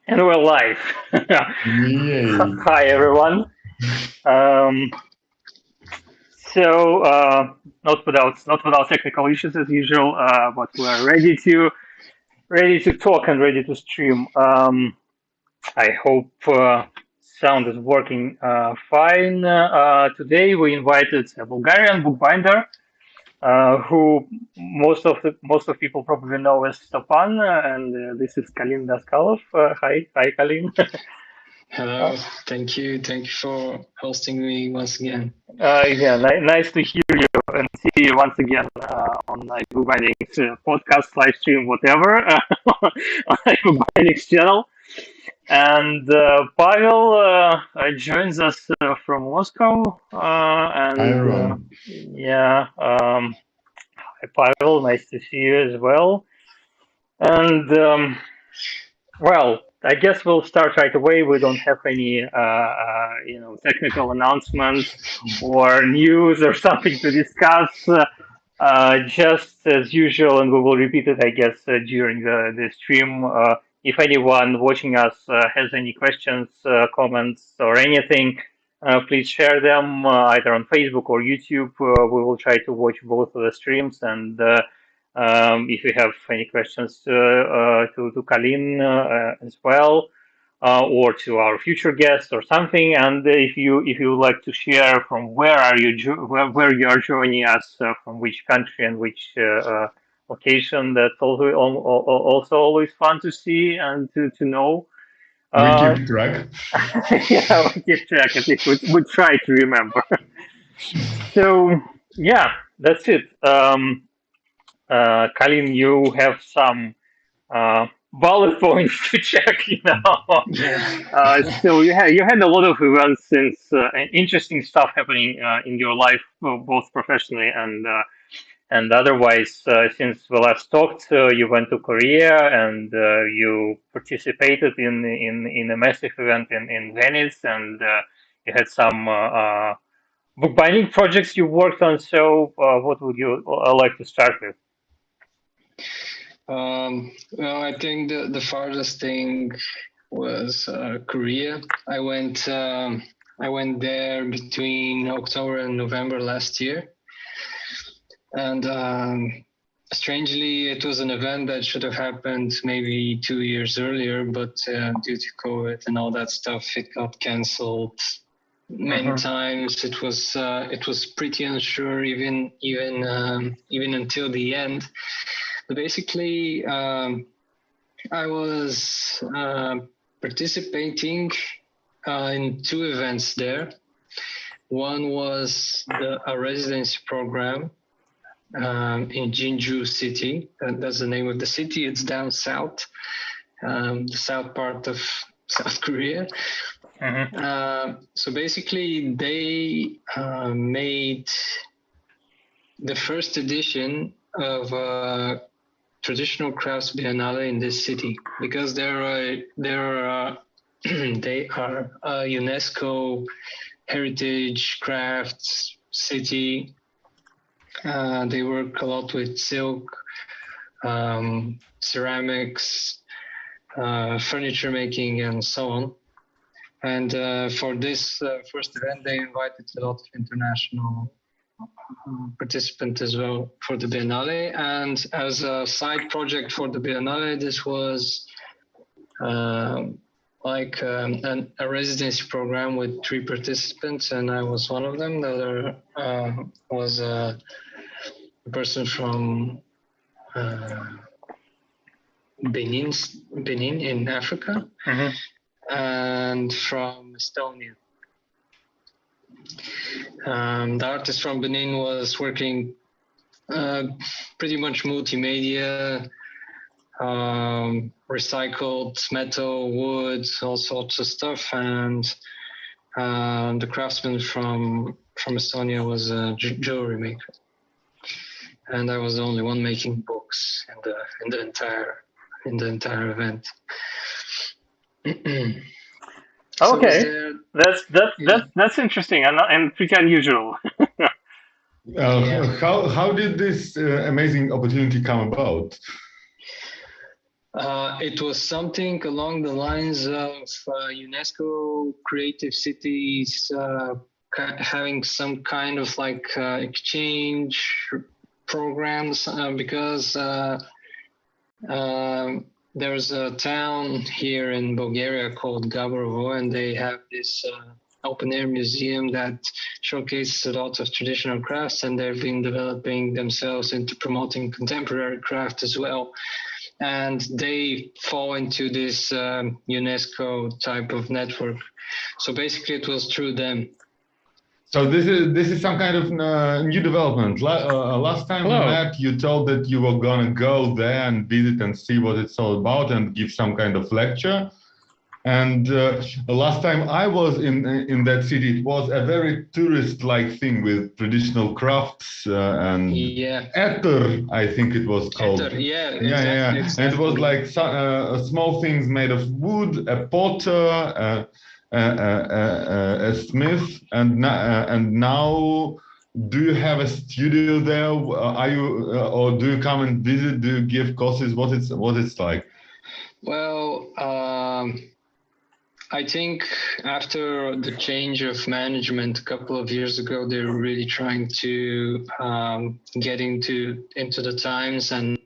And we're live. Yay. Hi, everyone. Um, not without technical issues as usual, but we're ready to talk and ready to stream. I hope sound is working fine. Today we invited a Bulgarian bookbinder, who most of people probably know as Stopan, and this is Kalin Daskalov. Hi, Kalin. Hello, thank you for hosting me once again. Yeah, nice to hear you and see you once again on iBookBinding's podcast, live stream, whatever, on iBookBinding's channel. And Pavel joins us from Moscow. Hi, And everyone. yeah, hi, Pavel, nice to see you as well. And well, I guess we'll start right away. We don't have any, technical announcements or news or something to discuss. Just as usual, and we will repeat it, I guess, during the stream. If anyone watching us has any questions, comments, or anything, please share them either on Facebook or YouTube. We will try to watch both of the streams, and if you have any questions to Kalin as well, or to our future guests or something, and if you would like to share from where you are joining us, from which country and which location, that's also always fun to see and to know. We Uh, keep track. yeah, we keep track. At least we try to remember. So yeah, that's it. Kalin, you have some bullet points to check, Yeah. So you had a lot of events since and interesting stuff happening in your life, both professionally and otherwise. Since we last talked, you went to Korea and you participated in a massive event in Venice, and you had some bookbinding projects you worked on. So, what would you like to start with? Well, I think the farthest thing was Korea. I went there between October and November last year, and strangely, it was an event that should have happened maybe 2 years earlier, but due to COVID and all that stuff, it got cancelled many Mhm. times. It was pretty unsure even until the end. But basically, I was participating in two events there. One was a residency program in Jinju City. That's the name of the city. It's down south, the south part of South Korea. So basically, they made the first edition of traditional crafts biennale in this city, because they are a UNESCO heritage crafts city. They work a lot with silk, ceramics, furniture making, and so on. And for this first event, they invited a lot of international participants as well for the Biennale. And as a side project for the Biennale, this was a residency program with 3 participants, and I was one of them. The other was a person from Benin in Africa, and from Estonia. The artist from Benin was working pretty much multimedia, recycled metal, wood, all sorts of stuff, and the craftsman from Estonia was a jewelry maker, and I was the only one making books in the entire event. Okay, that's interesting and pretty unusual. How did this amazing opportunity come about? It was something along the lines of UNESCO creative cities having some kind of like exchange programs because there's a town here in Bulgaria called Gabrovo, and they have this open air museum that showcases a lot of traditional crafts, and they've been developing themselves into promoting contemporary craft as well. And they fall into this UNESCO type of network. So basically it was through them. So this is some kind of new development. Last time we met, you told that you were gonna go there and visit and see what it's all about and give some kind of lecture. And last time I was in that city, it was a very tourist-like thing with traditional crafts and Ether, I think it was called. Ether, exactly. And it was like small things made of wood, a potter, a smith, and now. Do you have a studio there? Are you, or do you come and visit? Do you give courses? What it's like? Well, I think after the change of management a couple of years ago, they're really trying to get into the times and.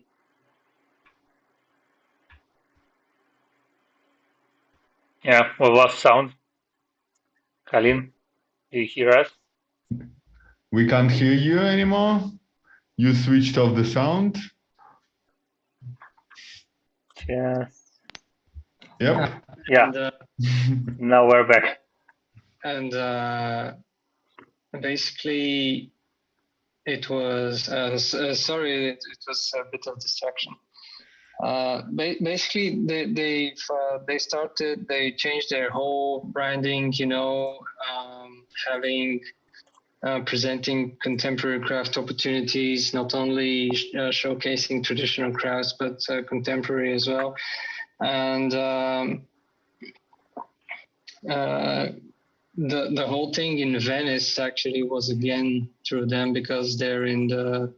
Yeah, we lost sound. Kalin, do you hear us? We can't hear you anymore. You switched off the sound. Yes. Yep. Yeah. And, now we're back. And basically, it was sorry, it was a bit of distraction. Basically, they changed their whole branding. Having presenting contemporary craft opportunities, not only showcasing traditional crafts but contemporary as well, and. The whole thing in Venice actually was again through them because they're in the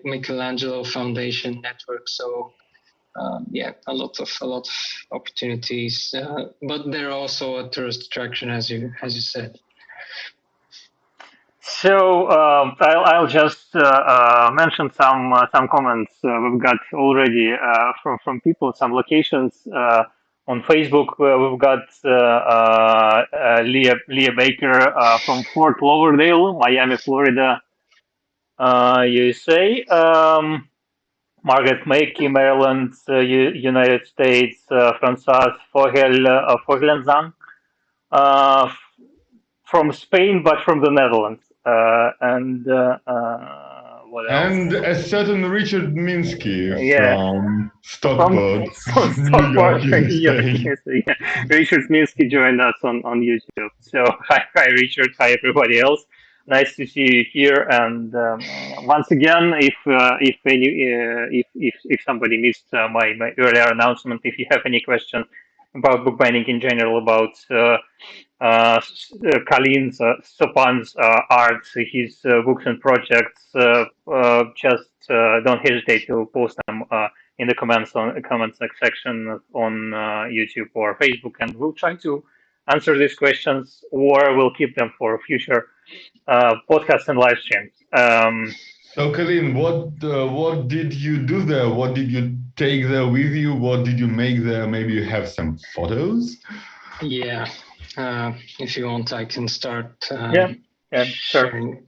Michelangelo Foundation network. So a lot of opportunities, but they're also a tourist attraction, as you said. So I'll just mention some comments we've got already from people, some locations. On Facebook, we've got Leah Baker from Fort Lauderdale, Miami, Florida, USA. Margaret Mackey, Maryland, United States. Francois Vogelenzang from Spain, but from the Netherlands. And what else? And a certain Richard Minsky from Stockport. Stockport, yes. Richard Minsky joined us on YouTube. So hi Richard, hi everybody else. Nice to see you here. And once again, if somebody missed my earlier announcement, if you have any questions about bookbinding in general, about Kalin's, Stopan's art, his books and projects, just don't hesitate to post them in the comments section on YouTube or Facebook, and we'll try to answer these questions, or we'll keep them for future podcasts and live streams. So Kalin, what did you do there? What did you take there with you? What did you make there? Maybe you have some photos? Yeah. If you want, I can start. Yeah, sure.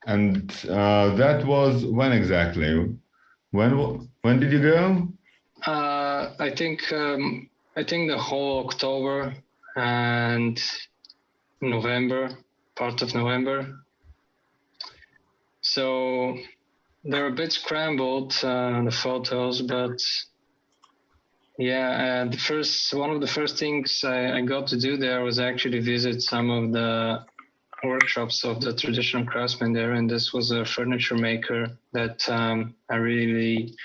And that was when exactly? When did you go? I think the whole October and November, part of November. So they're a bit scrambled, the photos, but yeah, one of the first things I got to do there was actually visit some of the workshops of the traditional craftsmen there, and this was a furniture maker that I really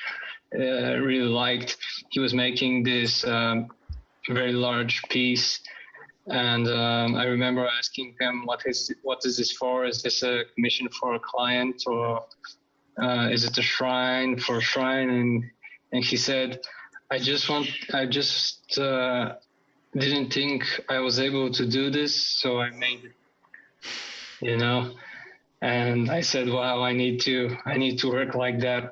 liked. He was making this very large piece And I remember asking him, what is this for? Is this a commission for a client, or is it a shrine for a shrine? And he said, I just didn't think I was able to do this, so I made it, you know. And I said, wow, I need to work like that.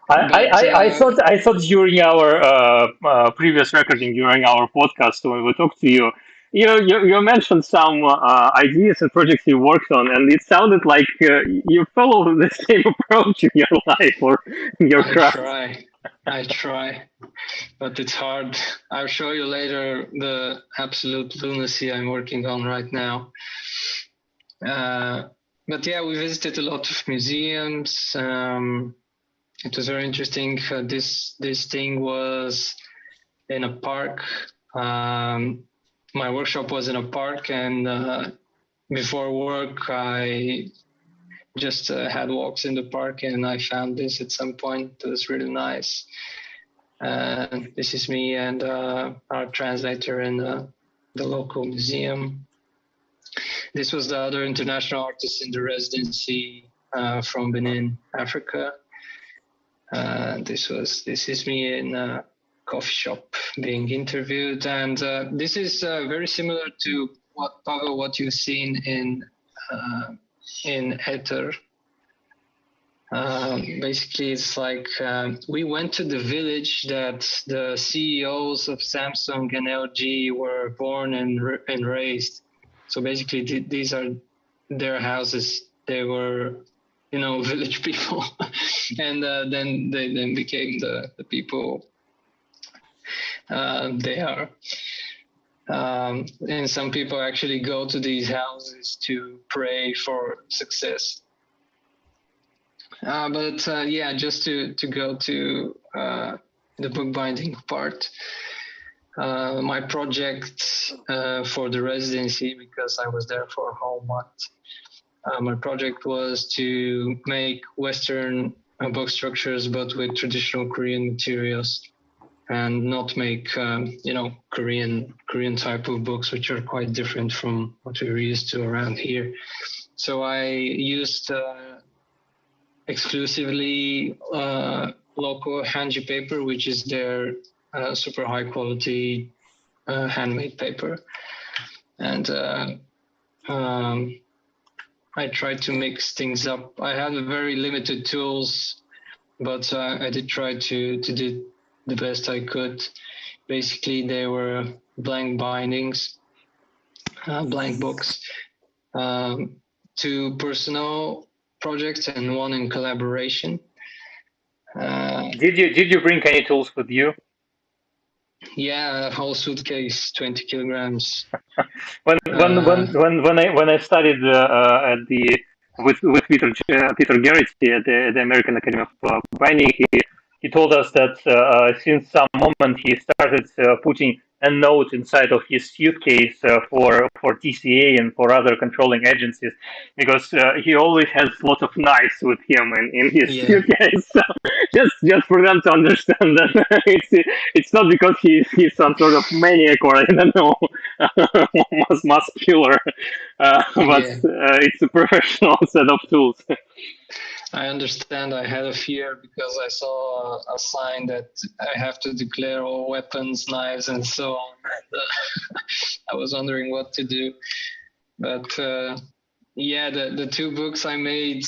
I thought during our previous recording, during our podcast when we talked to you, you mentioned some ideas and projects you worked on, and it sounded like you follow the same approach in your life or in your craft. I try, but it's hard. I'll show you later the absolute lunacy I'm working on right now. But yeah, we visited a lot of museums. It was very interesting. This thing was in a park. My workshop was in a park, and before work, I just had walks in the park, and I found this at some point. It was really nice. This is me and our translator in the local museum. This was the other international artist in the residency from Benin, Africa. This is me in a coffee shop being interviewed, and this is very similar to what you've seen in Ether. Basically, it's like we went to the village that the CEOs of Samsung and LG were born and raised. So basically, these are their houses. They were, village people, and then they became the people they are. And some people actually go to these houses to pray for success. Just to go to the bookbinding part. My project for the residency, because I was there for a whole month, my project was to make Western book structures, but with traditional Korean materials, and not make Korean type of books, which are quite different from what we're used to around here. So I used exclusively local hanji paper, which is their super high quality handmade paper, and I tried to mix things up. I had very limited tools, but I did try to do the best I could. Basically, they were blank bindings, blank books, 2 personal projects and 1 in collaboration. Did you bring any tools with you? Yeah, a whole suitcase, 20 kilograms. When I studied with Peter Garrity at the American Academy of Binding, he told us that since some moment he started putting a note inside of his suitcase for TCA and for other controlling agencies, because he always has lots of knives with him in his suitcase. So just for them to understand that it's not because he's some sort of maniac or I don't know mass killer, but it's a professional set of tools. I understand. I had a fear because I saw a sign that I have to declare all weapons, knives, and so on. I was wondering what to do. But the 2 books I made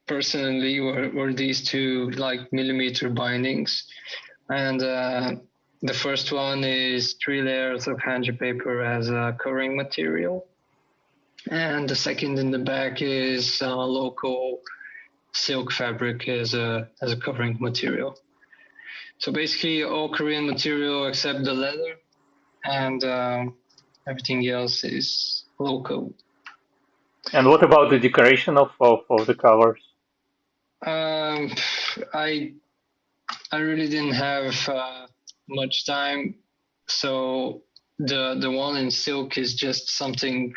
personally were these 2 like millimeter bindings. And the first one is 3 layers of hanji paper as a covering material. And the second in the back is local silk fabric as a covering material. So basically all Korean material except the leather, and everything else is local. And what about the decoration of the covers? I really didn't have much time, so the one in silk is just something,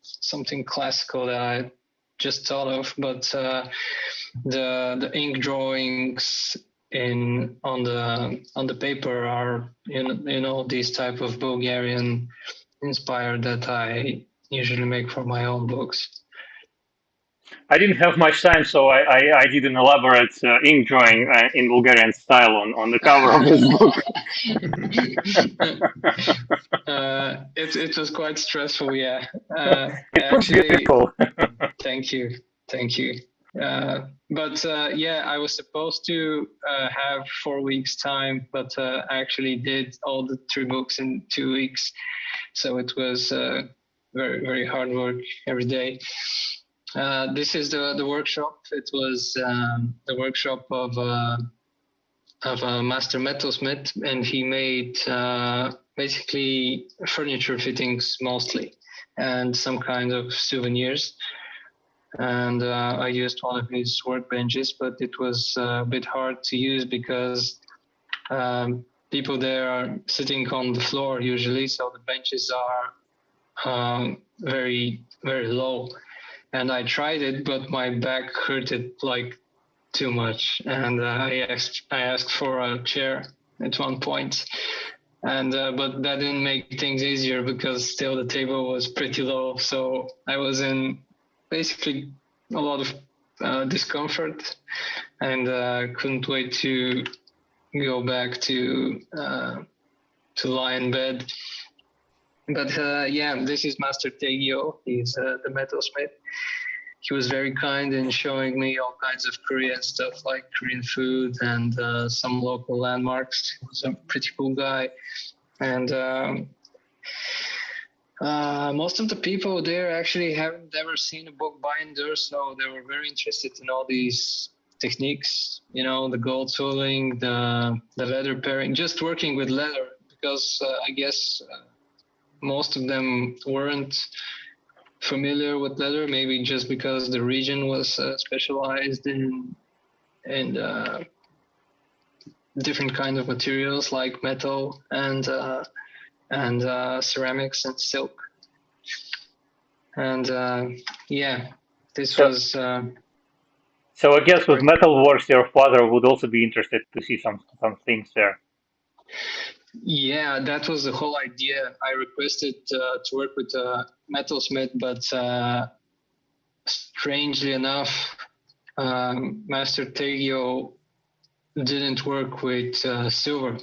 something classical that I just thought of. But the ink drawings on the paper are these type of Bulgarian inspired that I usually make for my own books. I didn't have much time, so I did an elaborate ink drawing in Bulgarian style on the cover of this book. It was quite stressful, yeah. It looks beautiful. Thank you. But I was supposed to have 4 weeks time, but I actually did all the 3 books in 2 weeks. So it was very, very hard work every day. This is the workshop. It was the workshop of a master metalsmith, and he made basically furniture fittings mostly, and some kind of souvenirs. And I used one of his workbenches, but it was a bit hard to use because people there are sitting on the floor usually, so the benches are very, very low. And I tried it, but my back hurted like too much. And I asked for a chair at one point, and but that didn't make things easier because still the table was pretty low. So I was in basically a lot of discomfort, and couldn't wait to go back to lie in bed. But this is Master Tegio. He's the metalsmith. He was very kind in showing me all kinds of Korean stuff like Korean food and some local landmarks. He was a pretty cool guy. And most of the people there actually haven't ever seen a bookbinder, so they were very interested in all these techniques, the gold tooling, the leather pairing, just working with leather, because I guess most of them weren't familiar with leather, maybe just because the region was specialized in different kinds of materials like metal and ceramics and silk. And this was. So I guess with metalworks, your father would also be interested to see some things there. Yeah, that was the whole idea. I requested to work with a metalsmith, but strangely enough, Master Tegio didn't work with silver.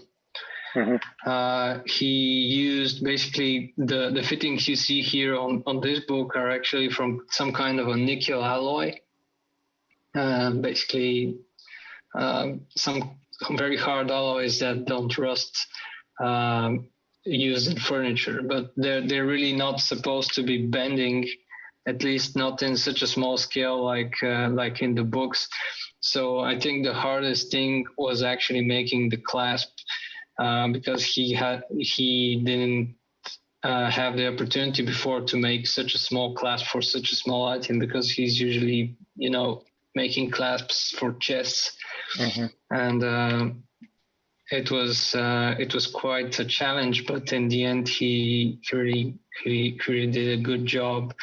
Mm-hmm. He used basically the fittings you see here on this book are actually from some kind of a nickel alloy. Basically, some very hard alloys that don't rust. Used in furniture, but they're really not supposed to be bending, at least not in such a small scale like in the books. So I think the hardest thing was actually making the clasp, because he didn't have the opportunity before to make such a small clasp for such a small item, because he's usually making clasps for chests. Mm-hmm. And it was quite a challenge, but in the end he really did a good job,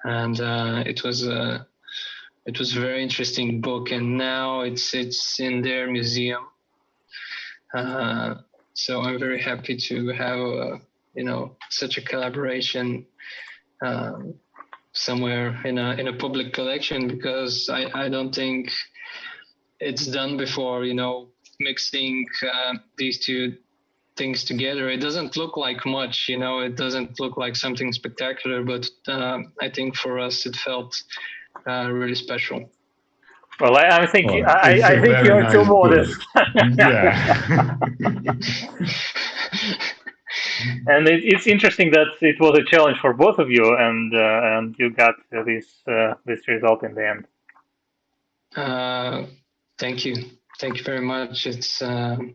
and it was a very interesting book, and now it's in their museum. So I'm very happy to have such a collaboration somewhere in a public collection, because I don't think it's done before, mixing these two things together. It doesn't look like much, it doesn't look like something spectacular, but I think for us it felt really special. Well, I think you're nice too modest. Yeah. And it's interesting that it was a challenge for both of you, and you got this result in the end. Thank you very much. It's I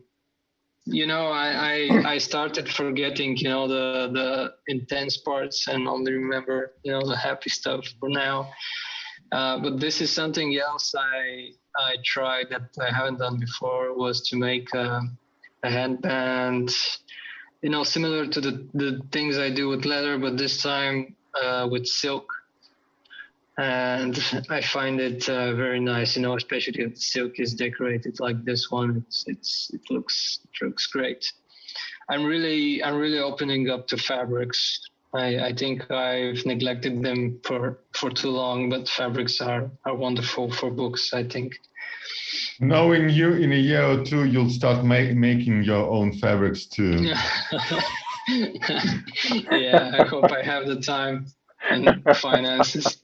started forgetting the intense parts and only remember the happy stuff for now. But this is something else I tried that I haven't done before, was to make a handband, similar to the things I do with leather, but this time with silk. and I find it very nice, especially if the silk is decorated like this one. It looks great. I'm really opening up to fabrics. I think I've neglected them for too long, but fabrics are wonderful for books, I think. Knowing you, in a year or two, you'll start making your own fabrics too. Yeah, I hope I have the time and finances.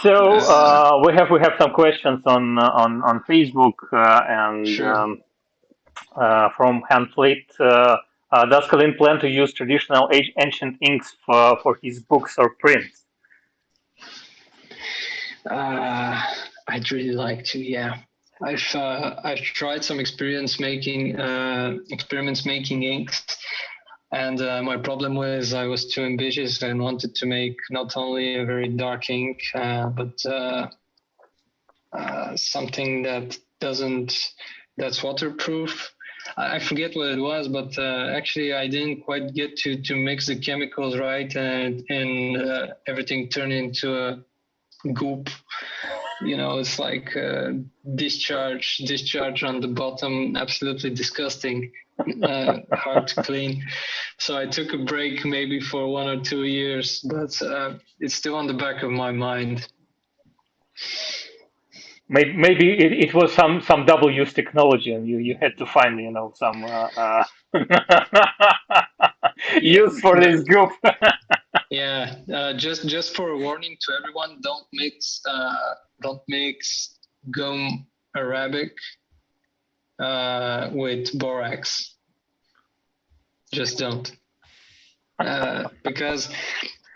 So we have some questions on Facebook and Sure. from Handfleet. Does Kalin plan to use traditional ancient inks for his books or prints? I'd really like to. Yeah, I've tried some experiments making inks, and my problem was I was too ambitious and wanted to make not only a very dark ink, but something that's waterproof. I forget what it was, but actually I didn't quite get to mix the chemicals right, and everything turned into a goop. It's like discharge on the bottom, absolutely disgusting, hard to clean. So I took a break maybe for 1 or 2 years, but it's still on the back of my mind. Maybe it was some double use technology, and you had to find some use for this group. Yeah, just for a warning to everyone: don't mix gum arabic with borax. Just don't, because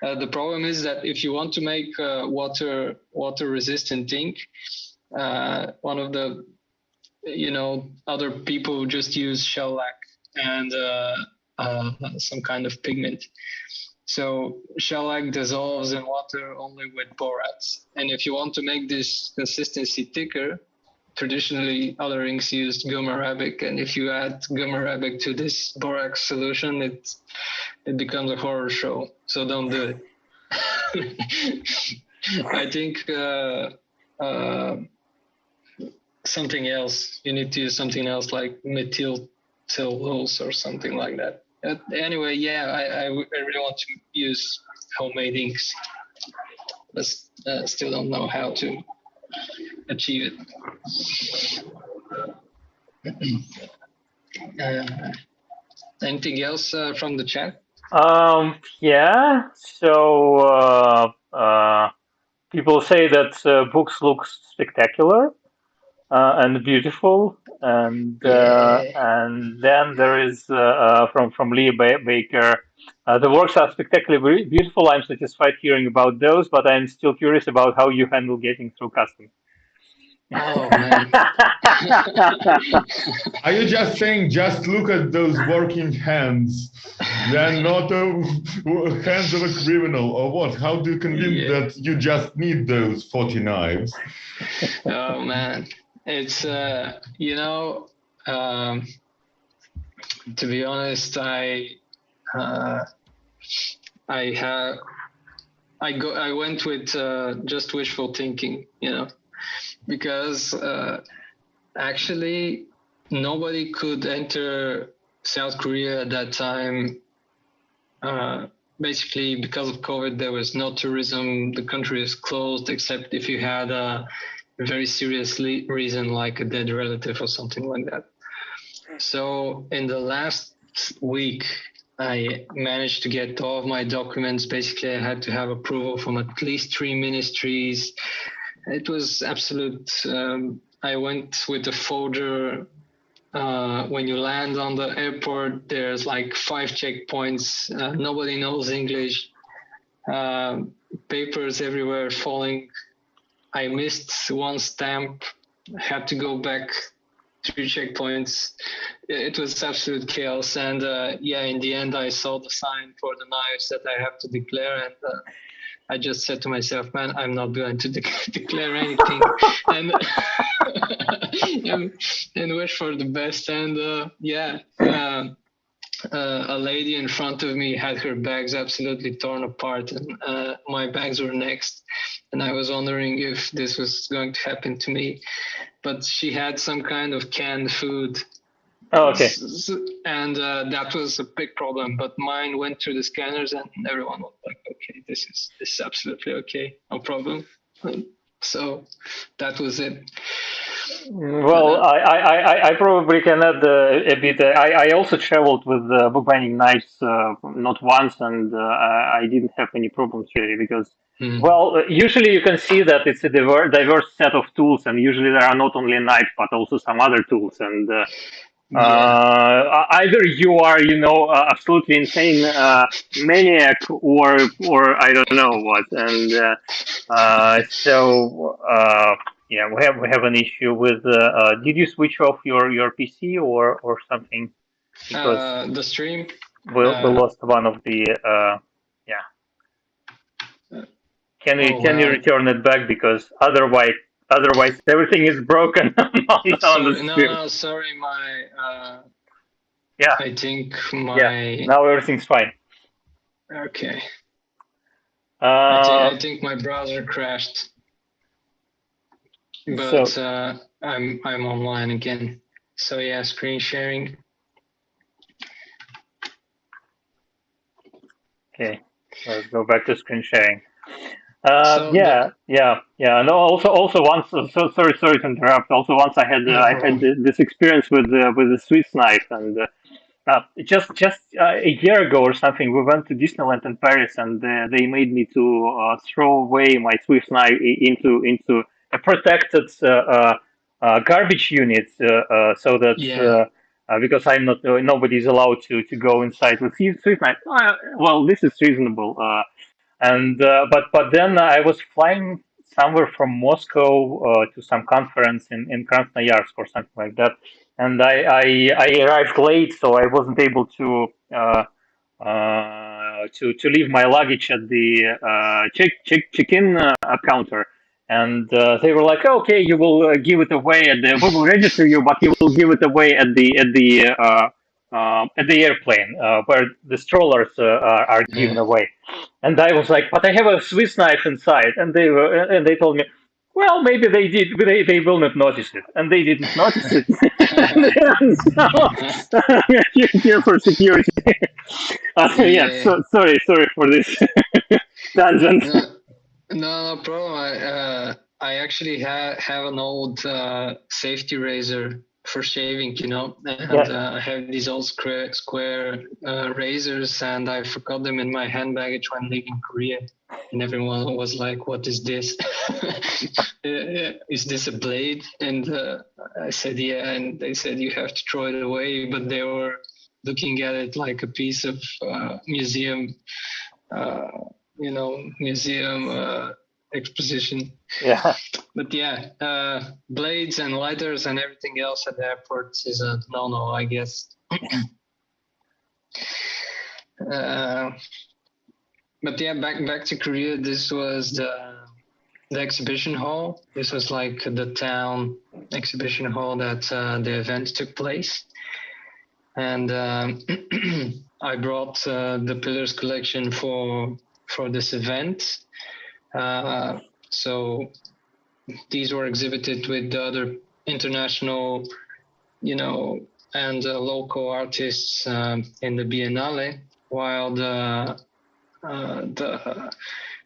the problem is that if you want to make water resistant ink, one of the other people just use shellac and some kind of pigment. So shellac dissolves in water only with borax. And if you want to make this consistency thicker, traditionally other inks used gum arabic. And if you add gum arabic to this borax solution, it becomes a horror show. So don't do it. I think something else. You need to use something else like methyl cellulose or something like that. Anyway, yeah, I really want to use homemade inks, but still don't know how to achieve it. Anything else from the chat? Yeah. So people say that books look spectacular and beautiful, and then there is from Leah Baker. The works are spectacularly beautiful. I'm satisfied hearing about those, but I'm still curious about how you handle getting through customs. Oh man! Are you just saying, just look at those working hands? They're not hands of a criminal, or what? How do you convince that you just need those 40 knives? Oh man, it's to be honest, I went with just wishful thinking, because actually nobody could enter South Korea at that time. Basically, because of COVID, there was no tourism. The country is closed, except if you had a very serious reason, like a dead relative or something like that. So in the last week, I managed to get all of my documents. Basically, I had to have approval from at least 3 ministries. It was absolute. I went with a folder. When you land on the airport, there's like 5 checkpoints. Nobody knows English. Papers everywhere falling. I missed 1 stamp. Had to go back 3 checkpoints. It was absolute chaos. And in the end, I saw the sign for the knives that I have to declare, and I just said to myself, man, I'm not going to declare anything, and and wish for the best. And a lady in front of me had her bags absolutely torn apart, and my bags were next. And I was wondering if this was going to happen to me. But she had some kind of canned food. Oh, okay. And that was a big problem. But mine went through the scanners, and everyone was like, okay, this is absolutely okay. No problem. So that was it. Well, I probably can add a bit. I also traveled with bookbinding knives not once, and I didn't have any problems really because, well, usually you can see that it's a diverse set of tools, and usually there are not only knives but also some other tools. And either you are, absolutely insane maniac, or I don't know what. And yeah, we have an issue with. Did you switch off your PC or something? Because the stream. we lost one of the. Yeah. Can you return it back, because otherwise everything is broken on the stream. No, sorry, my. Yeah. I think my. Yeah. Now everything's fine. Okay. I think my browser crashed. But I'm online again. So yeah, screen sharing. Okay, let's go back to screen sharing. Yeah. No, also once. So sorry to interrupt. Also once I had this experience with the Swiss knife, and just a year ago or something, we went to Disneyland in Paris, and they made me to throw away my Swiss knife into a protected garbage unit, so that because I'm not, nobody's allowed to go inside with Swiss knife. Well, this is reasonable, but then I was flying somewhere from Moscow to some conference in Krasnoyarsk or something like that, and I arrived late, so I wasn't able to leave my luggage at the check-in counter. And they were like, "Okay, you will give it away we will register you, but you will give it away at the airplane where the strollers are given away." And I was like, "But I have a Swiss knife inside," and they told me, "Well, maybe they did, but they will not notice it," and they didn't notice it. So, here for security. Sorry for this tangent. No problem. I actually have an old safety razor for shaving, and I have these old square razors, and I forgot them in my hand baggage when leaving Korea, and everyone was like, "What is this? Is this a blade?" And I said, "Yeah," and they said, "You have to throw it away," but they were looking at it like a piece of museum. Museum exposition. Yeah. But blades and lighters and everything else at the airports is a no-no, I guess. But back to Korea. This was the exhibition hall. This was like the town exhibition hall that the event took place. And I brought the Pillars collection for this event. So these were exhibited with the other international, and local artists in the Biennale, while the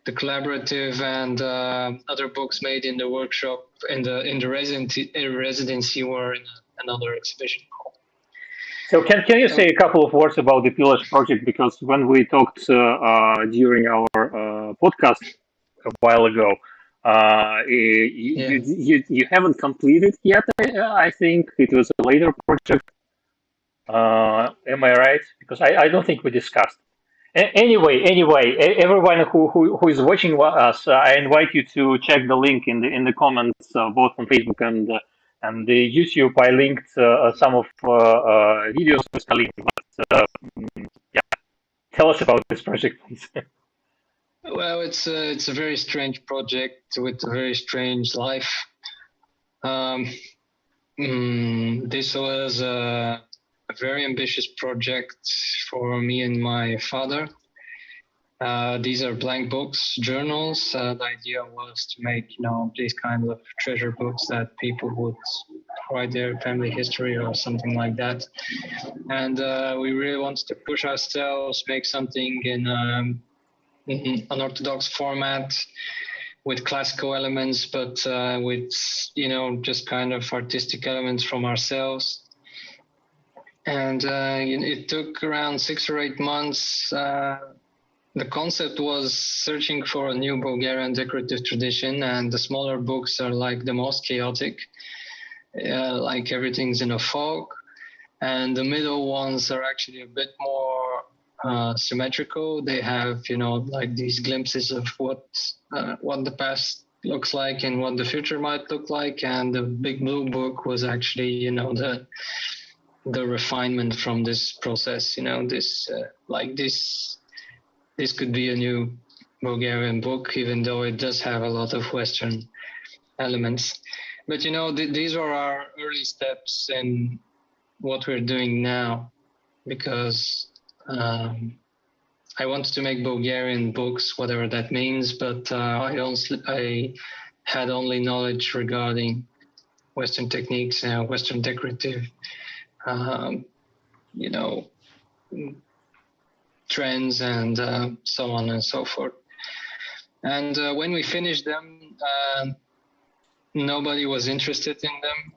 collaborative and other books made in the workshop in the residency were in another exhibition hall. So can you say a couple of words about the Pillars project? Because when we talked during our podcast a while ago, you haven't completed yet. I think it was a later project. Am I right? Because I don't think we discussed. Anyway, everyone who is watching us, I invite you to check the link in the comments, both on Facebook and the YouTube. I linked some of videos with Kalin. But tell us about this project, please. Well, it's a very strange project with a very strange life. This was a very ambitious project for me and my father. These are blank books, journals. The idea was to make, these kinds of treasure books that people would write their family history or something like that. And we really wanted to push ourselves, make something in an unorthodox format with classical elements, but with, just kind of artistic elements from ourselves. And it took around 6 or 8 months. The concept was searching for a new Bulgarian decorative tradition, and the smaller books are like the most chaotic, like everything's in a fog. And the middle ones are actually a bit more symmetrical. They have, like these glimpses of what the past looks like and what the future might look like. And the big blue book was actually, the refinement from this process. This could be a new Bulgarian book, even though it does have a lot of Western elements. But, these are our early steps in what we're doing now, because I wanted to make Bulgarian books, whatever that means, but I had only knowledge regarding Western techniques and Western decorative, trends and so on and so forth. And when we finished them, nobody was interested in them.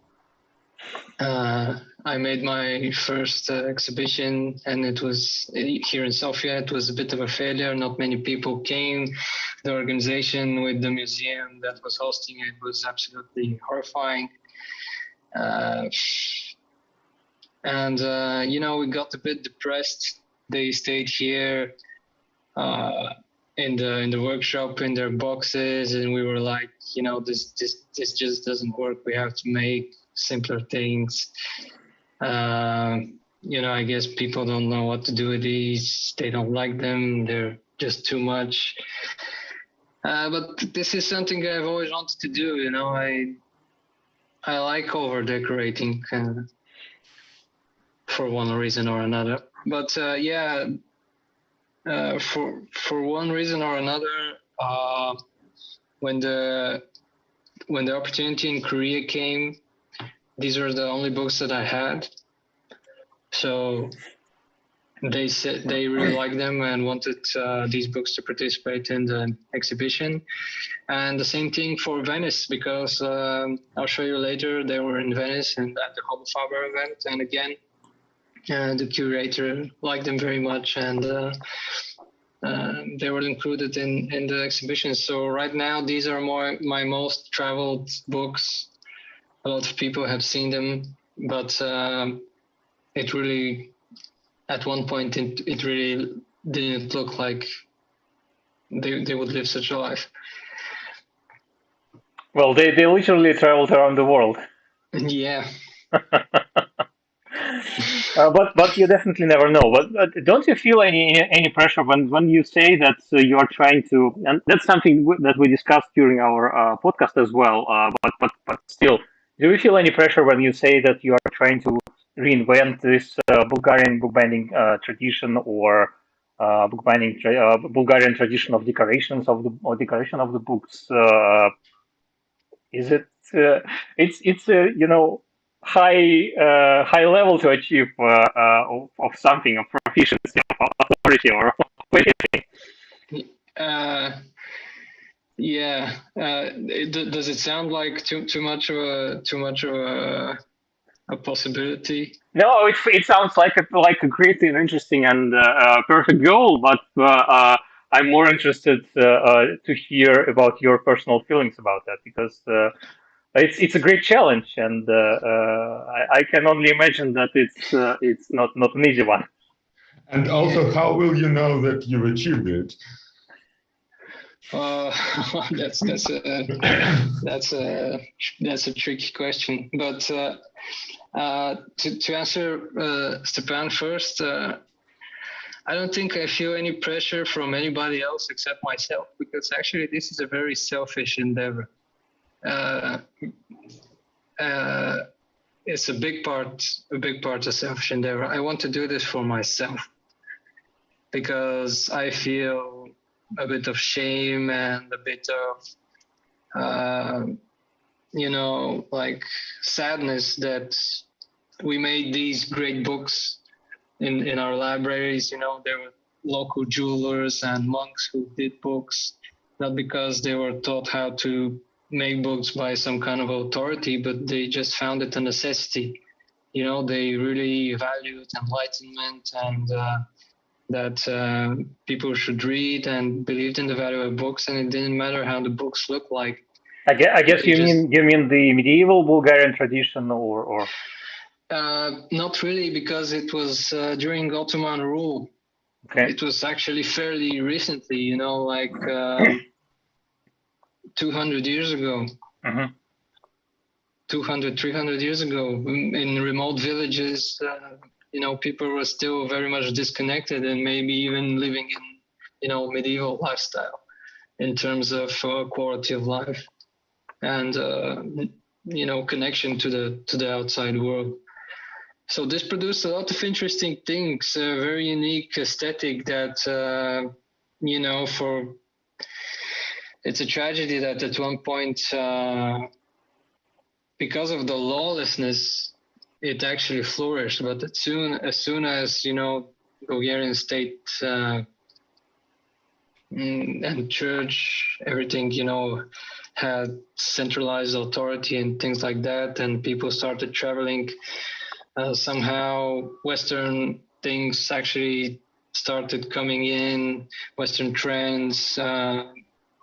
I made my first exhibition, and it was here in Sofia. It was a bit of a failure. Not many people came. The organization with the museum that was hosting it was absolutely horrifying. And we got a bit depressed. They stayed here in the workshop in their boxes, and we were like, this just doesn't work. We have to make simpler things. I guess people don't know what to do with these. They don't like them. They're just too much. But this is something I've always wanted to do. I like over decorating for one reason or another. But for one reason or another, when the opportunity in Korea came, these were the only books that I had. So they said they really liked them and wanted these books to participate in the exhibition. And the same thing for Venice, because I'll show you later, they were in Venice and at the Hobelfaber event. And again, the curator liked them very much, and they were included in the exhibition. So right now, these are my most traveled books. A lot of people have seen them, but it really, at one point, it really didn't look like they would live such a life. Well, they literally traveled around the world. Yeah. But you definitely never know. But don't you feel any pressure when you say that you are trying to? And that's something that we discussed during our podcast as well. But still, do you feel any pressure when you say that you are trying to reinvent this Bulgarian bookbinding tradition or Bulgarian tradition of decoration of the books? Is it? It's high level to achieve of something, of proficiency, of authority, or anything. Does it sound like too much of a possibility? No, it sounds like a great and interesting and perfect goal, but I'm more interested to hear about your personal feelings about that, because it's a great challenge, and I can only imagine that it's not an easy one. And also, how will you know that you've achieved it? That's a tricky question. But to answer Stopan first, I don't think I feel any pressure from anybody else except myself, because actually this is a very selfish endeavor. it's a big part of selfish endeavor. I want to do this for myself because I feel a bit of shame and a bit of, like sadness that we made these great books in our libraries. There were local jewelers and monks who did books, not because they were taught how to make books by some kind of authority, but they just found it a necessity. They really valued enlightenment and that people should read and believed in the value of books, and it didn't matter how the books looked like. I guess you mean the medieval Bulgarian tradition, or not really, because it was during Ottoman rule. Okay. It was actually fairly recently, like 200 years ago. Mm-hmm. 200, 300 years ago, in remote villages, people were still very much disconnected and maybe even living in, medieval lifestyle in terms of quality of life and, connection to the outside world. So this produced a lot of interesting things, a very unique aesthetic that, it's a tragedy that at one point, because of the lawlessness, it actually flourished. But as soon as Bulgarian state and church, everything, had centralized authority and things like that, and people started traveling, somehow Western things actually started coming in, Western trends,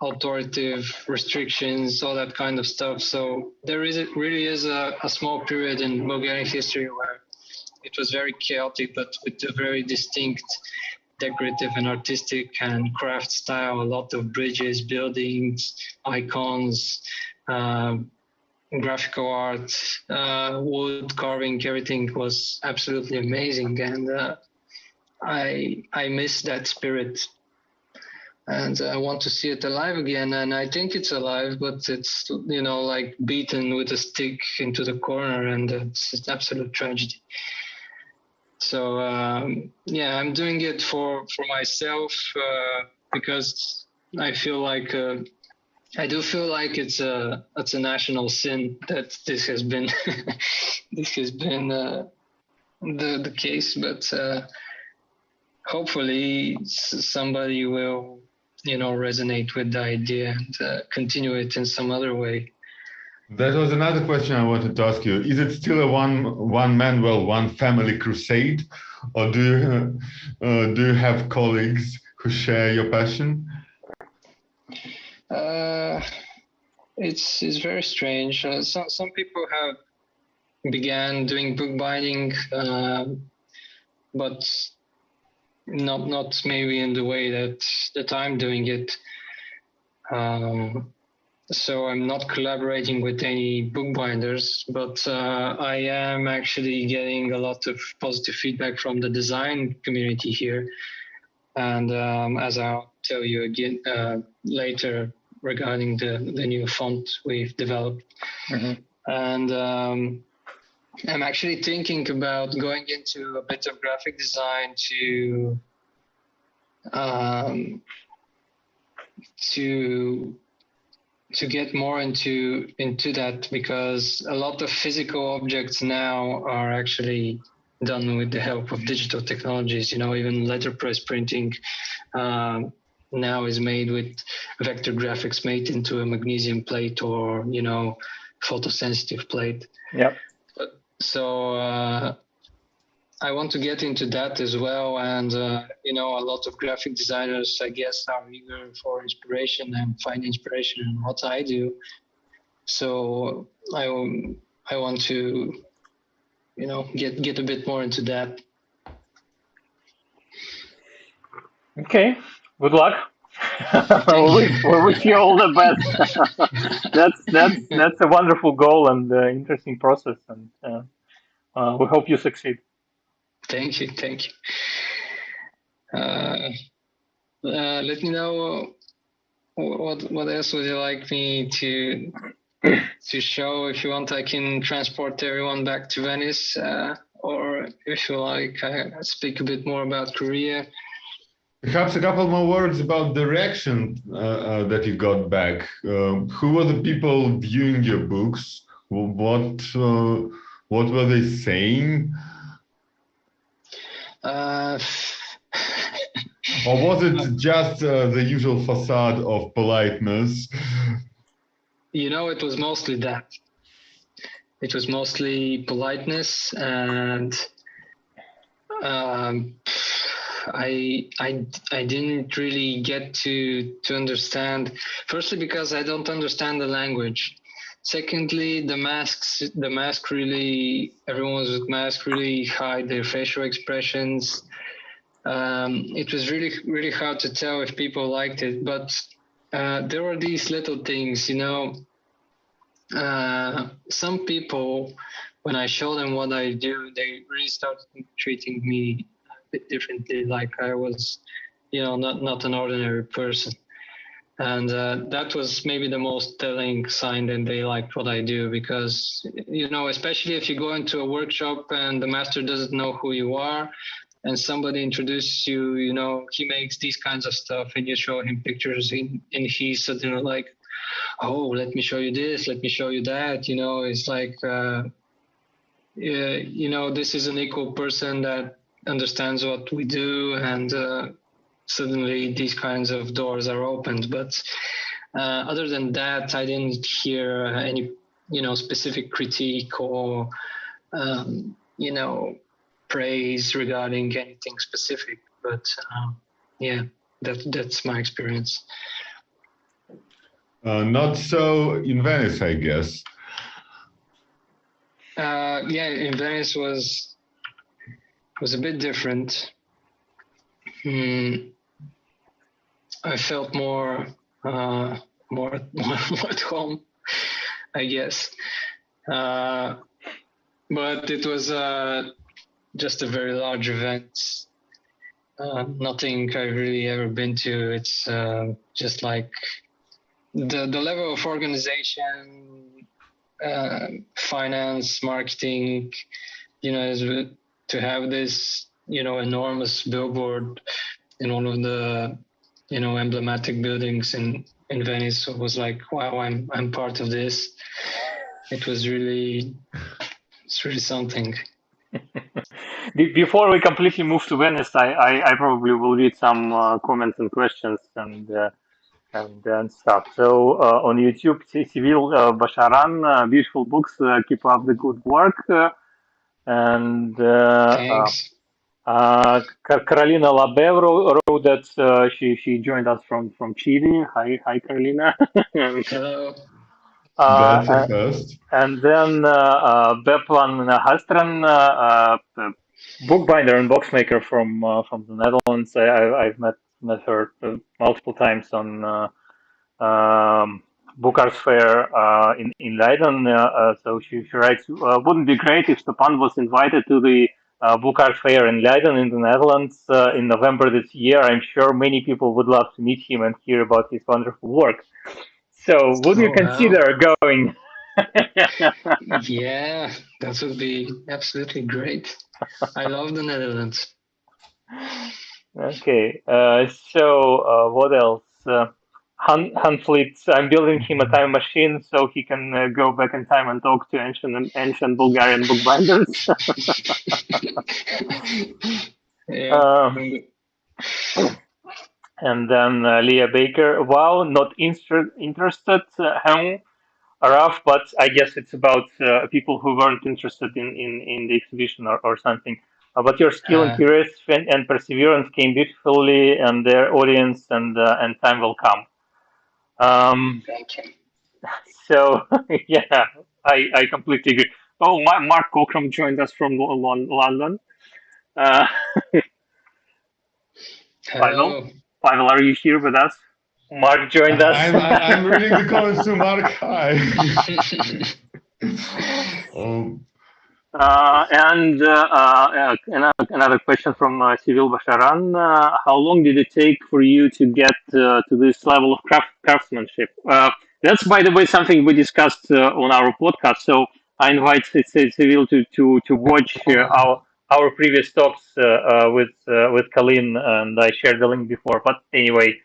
authoritative restrictions, all that kind of stuff. So there really is a small period in Bulgarian history where it was very chaotic, but with a very distinct decorative and artistic and craft style, a lot of bridges, buildings, icons, graphical art, wood carving, everything was absolutely amazing. And I miss that spirit. And I want to see it alive again. And I think it's alive, but it's, like beaten with a stick into the corner, and it's an absolute tragedy. So, I'm doing it for myself because I feel like, I do feel like it's a national sin that this has been, the case, but hopefully somebody will, resonate with the idea and continue it in some other way. That was another question I wanted to ask you. Is it still a one family crusade, or do you have colleagues who share your passion? It's very strange. Some people have began doing bookbinding, but not maybe in the way that I'm doing it. So I'm not collaborating with any bookbinders, but I am actually getting a lot of positive feedback from the design community here. And as I'll tell you again later regarding the new font we've developed. Mm-hmm. And I'm actually thinking about going into a bit of graphic design to get more into that, because a lot of physical objects now are actually done with the help of digital technologies. Even letterpress printing now is made with vector graphics made into a magnesium plate or photosensitive plate. Yep. So I want to get into that as well, and a lot of graphic designers, I guess, are eager for inspiration and find inspiration in what I do. So I want to get a bit more into that. Okay, good luck. we wish you all the best. That's a wonderful goal and interesting process, and we hope you succeed. Thank you. Let me know what else would you like me to to show. If you want, I can transport everyone back to Venice, or if you like, I speak a bit more about Korea. Perhaps a couple more words about the reaction that you got back. Who were the people viewing your books? What were they saying? Or was it just the usual facade of politeness? It was mostly that. It was mostly politeness, and I didn't really get to understand. Firstly, because I don't understand the language. Secondly, the mask really, everyone was with mask, really hide their facial expressions. It was really, really hard to tell if people liked it, but there were these little things, some people, when I show them what I do, they really started treating me a bit differently, like I was, not an ordinary person. And that was maybe the most telling sign that they liked what I do, because, especially if you go into a workshop and the master doesn't know who you are, and somebody introduces you, he makes these kinds of stuff, and you show him pictures, and he's suddenly like, oh, let me show you this, let me show you that. It's like, this is an equal person that understands what we do, and suddenly these kinds of doors are opened. But other than that, I didn't hear any, specific critique or, praise regarding anything specific. But that's my experience. Not so in Venice, I guess. In Venice was a bit different. I felt more at home, I guess. But it was just a very large event. Nothing I've really ever been to. It's just like the level of organization, finance, marketing, is to have this, enormous billboard in one of the, emblematic buildings in Venice. It was like, wow, I'm part of this. It's really something. Before we completely move to Venice, I probably will read some comments and questions and stuff. So on YouTube, Civil Basharan, beautiful books, keep up the good work. And Thanks. Carolina Labev wrote that she joined us from Chile. Hi Carolina. Hello. That's a first. And then Beplan Halstran, bookbinder and boxmaker from the Netherlands. I've met her multiple times on Book Arts Fair in Leiden. So she writes, wouldn't be great if Stopan was invited to the Book Arts Fair in Leiden in the Netherlands in November this year. I'm sure many people would love to meet him and hear about his wonderful work. So would you consider going? Yeah, that would be absolutely great. I love the Netherlands. Okay, so what else? Hanfleet, I'm building him a time machine so he can go back in time and talk to ancient Bulgarian bookbinders. And then Leah Baker, wow, not interested, rough, but I guess it's about people who weren't interested in the exhibition or something. But your skill and curiosity and perseverance came beautifully, and their audience and time will come. Thank you. So yeah, I completely agree. Oh, Mark Cockram joined us from London. Pavel, are you here with us? Mark joined us. I'm reading the comments to Mark. Hi. And another question from Civil Basharan. How long did it take for you to get to this level of craftsmanship? That's, by the way, something we discussed on our podcast. So I invite Cyril to watch our previous talks with Kalin, and I shared the link before. But anyway,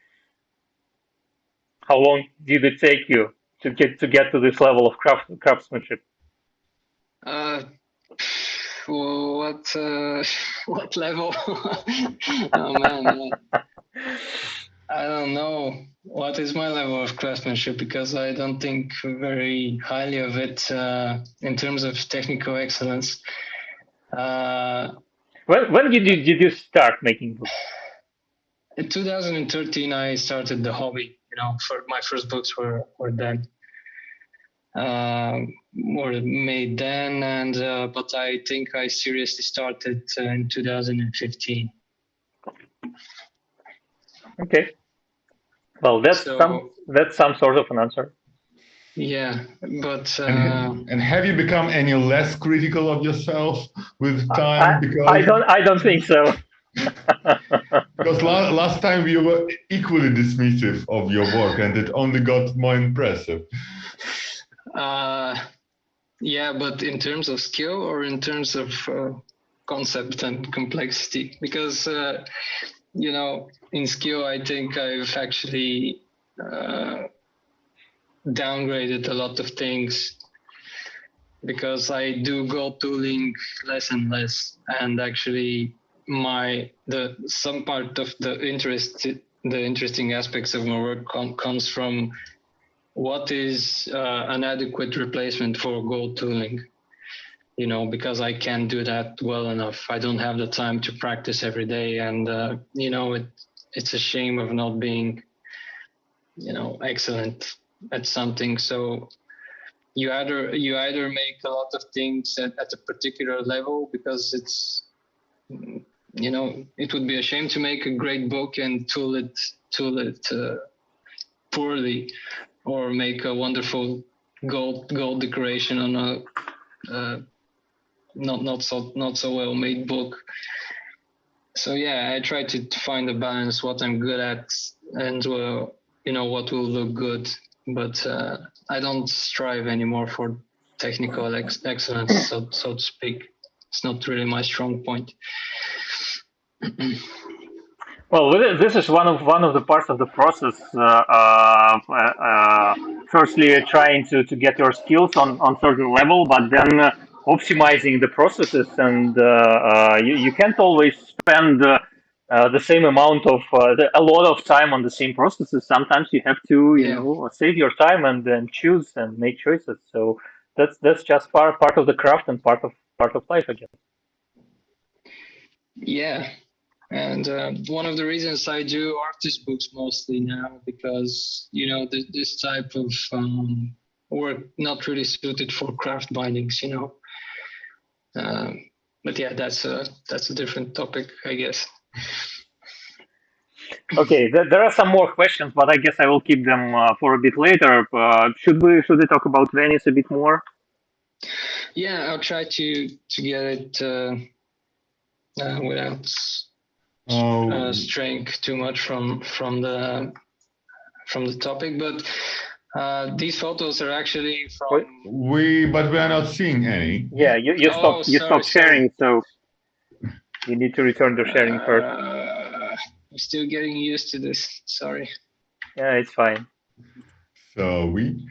how long did it take you to get to this level of craftsmanship? What what level? Oh man, I don't know what is my level of craftsmanship, because I don't think very highly of it in terms of technical excellence. When did you start making books? In 2013, I started the hobby. For my first books were then. Were made then, and but I think I seriously started in 2015. Okay. Well, that's some sort of an answer. Yeah, but and have you become any less critical of yourself with time? I don't think so. Because last time you were equally dismissive of your work, and it only got more impressive. Yeah, but in terms of skill or in terms of concept and complexity? Because in skill, I think I've actually downgraded a lot of things, because I do gold tooling less and less, and actually some part of the interesting aspects of my work comes from what is an adequate replacement for gold tooling, because I can't do that well enough. I don't have the time to practice every day, and it's a shame of not being excellent at something. So you either make a lot of things at a particular level, because it's it would be a shame to make a great book and tool it poorly, or make a wonderful gold decoration on a not so well made book. So yeah, I try to find a balance, what I'm good at, and what will look good. But I don't strive anymore for technical excellence, so to speak. It's not really my strong point. Well, this is one of the parts of the process. Firstly, trying to get your skills on certain level, but then optimizing the processes, and you can't always spend the same amount of a lot of time on the same processes. Sometimes you have to save your time and then choose and make choices. So that's just part of the craft and part of life, I guess. Yeah. And one of the reasons I do artist books mostly now, because this type of work not really suited for craft bindings, but yeah, that's a different topic, I guess. Okay, there are some more questions, but I guess I will keep them for a bit later. Should we talk about Venice a bit more? Yeah, I'll try to get it without straying too much from the topic, but these photos are actually from. But we are not seeing any. Yeah, you stopped sharing, so you need to return to sharing first. I'm still getting used to this. Sorry. Yeah, it's fine. So we.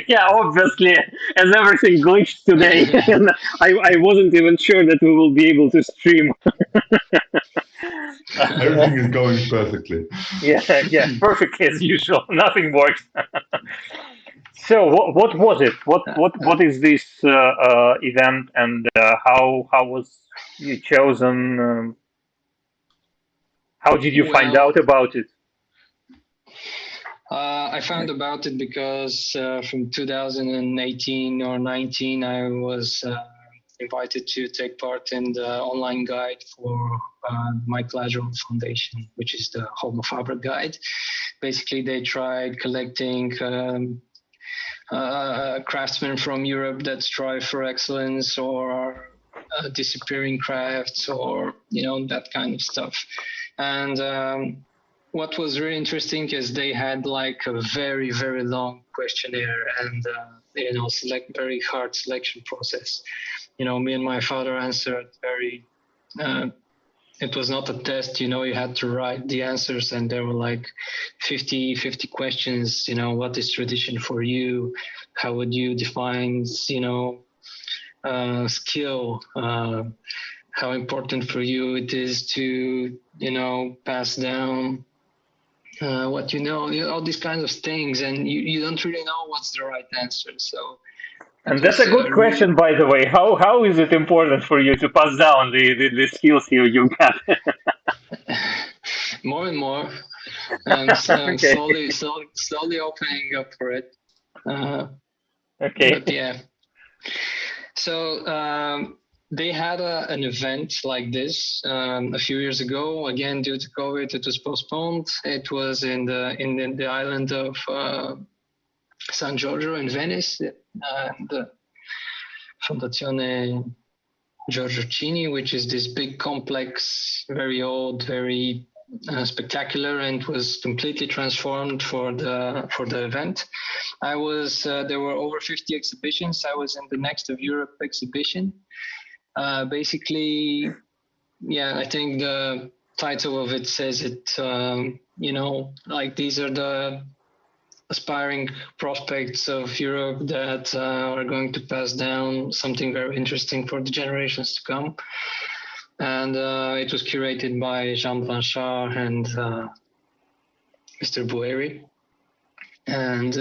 Yeah, obviously, as everything glitched today, and I wasn't even sure that we will be able to stream. Everything is going perfectly. Yeah, perfectly as usual. Nothing works. So, what was it? What is this event, and how was you chosen? How did you find out about it? I found about it because from 2018 or 19, I was invited to take part in the online guide for Michelangelo Foundation, which is the Homo Faber guide. Basically, they tried collecting craftsmen from Europe that strive for excellence, or disappearing crafts, or that kind of stuff. And what was really interesting is they had like a very, very long questionnaire and, very hard selection process. Me and my father answered very, it was not a test, you had to write the answers, and there were like 50 questions, what is tradition for you? How would you define, skill? How important for you it is to, pass down what all these kinds of things, and you don't really know what's the right answer. So, and that's a good question, by the way. How is it important for you to pass down the skills you got? More and more, and Okay. slowly opening up for it. Okay. But yeah, so they had an event like this a few years ago. Again, due to COVID, it was postponed. It was in the island of San Giorgio in Venice, the Fondazione Giorgio Cini, which is this big complex, very old, very spectacular, and was completely transformed for the event. I was there were over 50 exhibitions. I was in the Next of Europe exhibition. Basically, yeah, I think the title of it says it. Like these are the aspiring prospects of Europe that are going to pass down something very interesting for the generations to come. And it was curated by Jean Blanchard and Mr. Boueri. And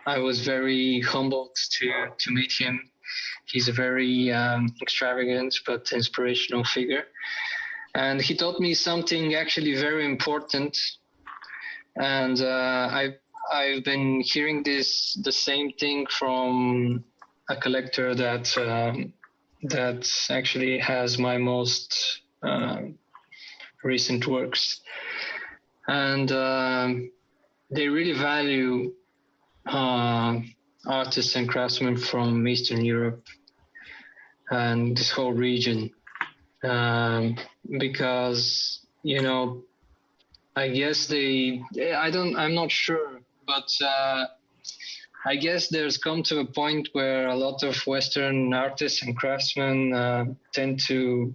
I was very humbled to meet him. He's a very extravagant but inspirational figure. And he taught me something actually very important. And I've been hearing the same thing from a collector that actually has my most recent works, and they really value artists and craftsmen from Eastern Europe and this whole region, because I guess I'm not sure, but I guess there's come to a point where a lot of Western artists and craftsmen tend to,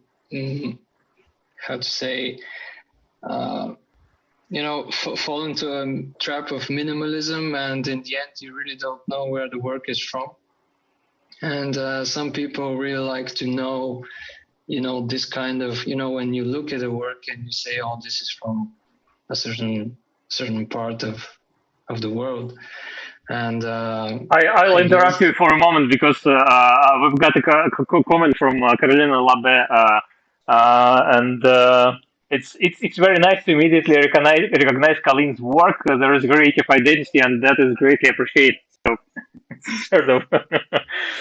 fall into a trap of minimalism, and in the end, you really don't know where the work is from. And some people really like to know, this kind of, when you look at a work and you say, oh, this is from a certain part of the world. And I'll interrupt you for a moment because we've got a comment from Carolina Labe, and it's very nice to immediately recognize Kalin's work. There is creative identity, and that is greatly appreciated. So, sort of,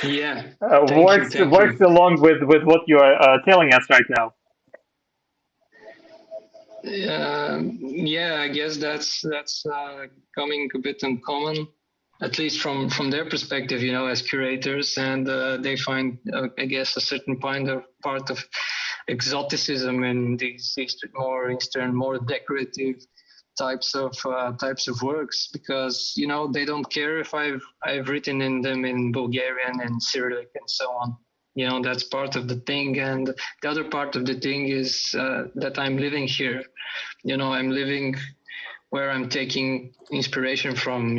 yeah, works along with what you are telling us right now. Yeah, I guess that's coming a bit uncommon, at least from their perspective, as curators, and they find, I guess, a certain part of exoticism in these more Eastern, more decorative types of works, because they don't care if I've written in them in Bulgarian and Cyrillic and so on. That's part of the thing, and the other part of the thing is that I'm living here. I'm living where I'm taking inspiration from,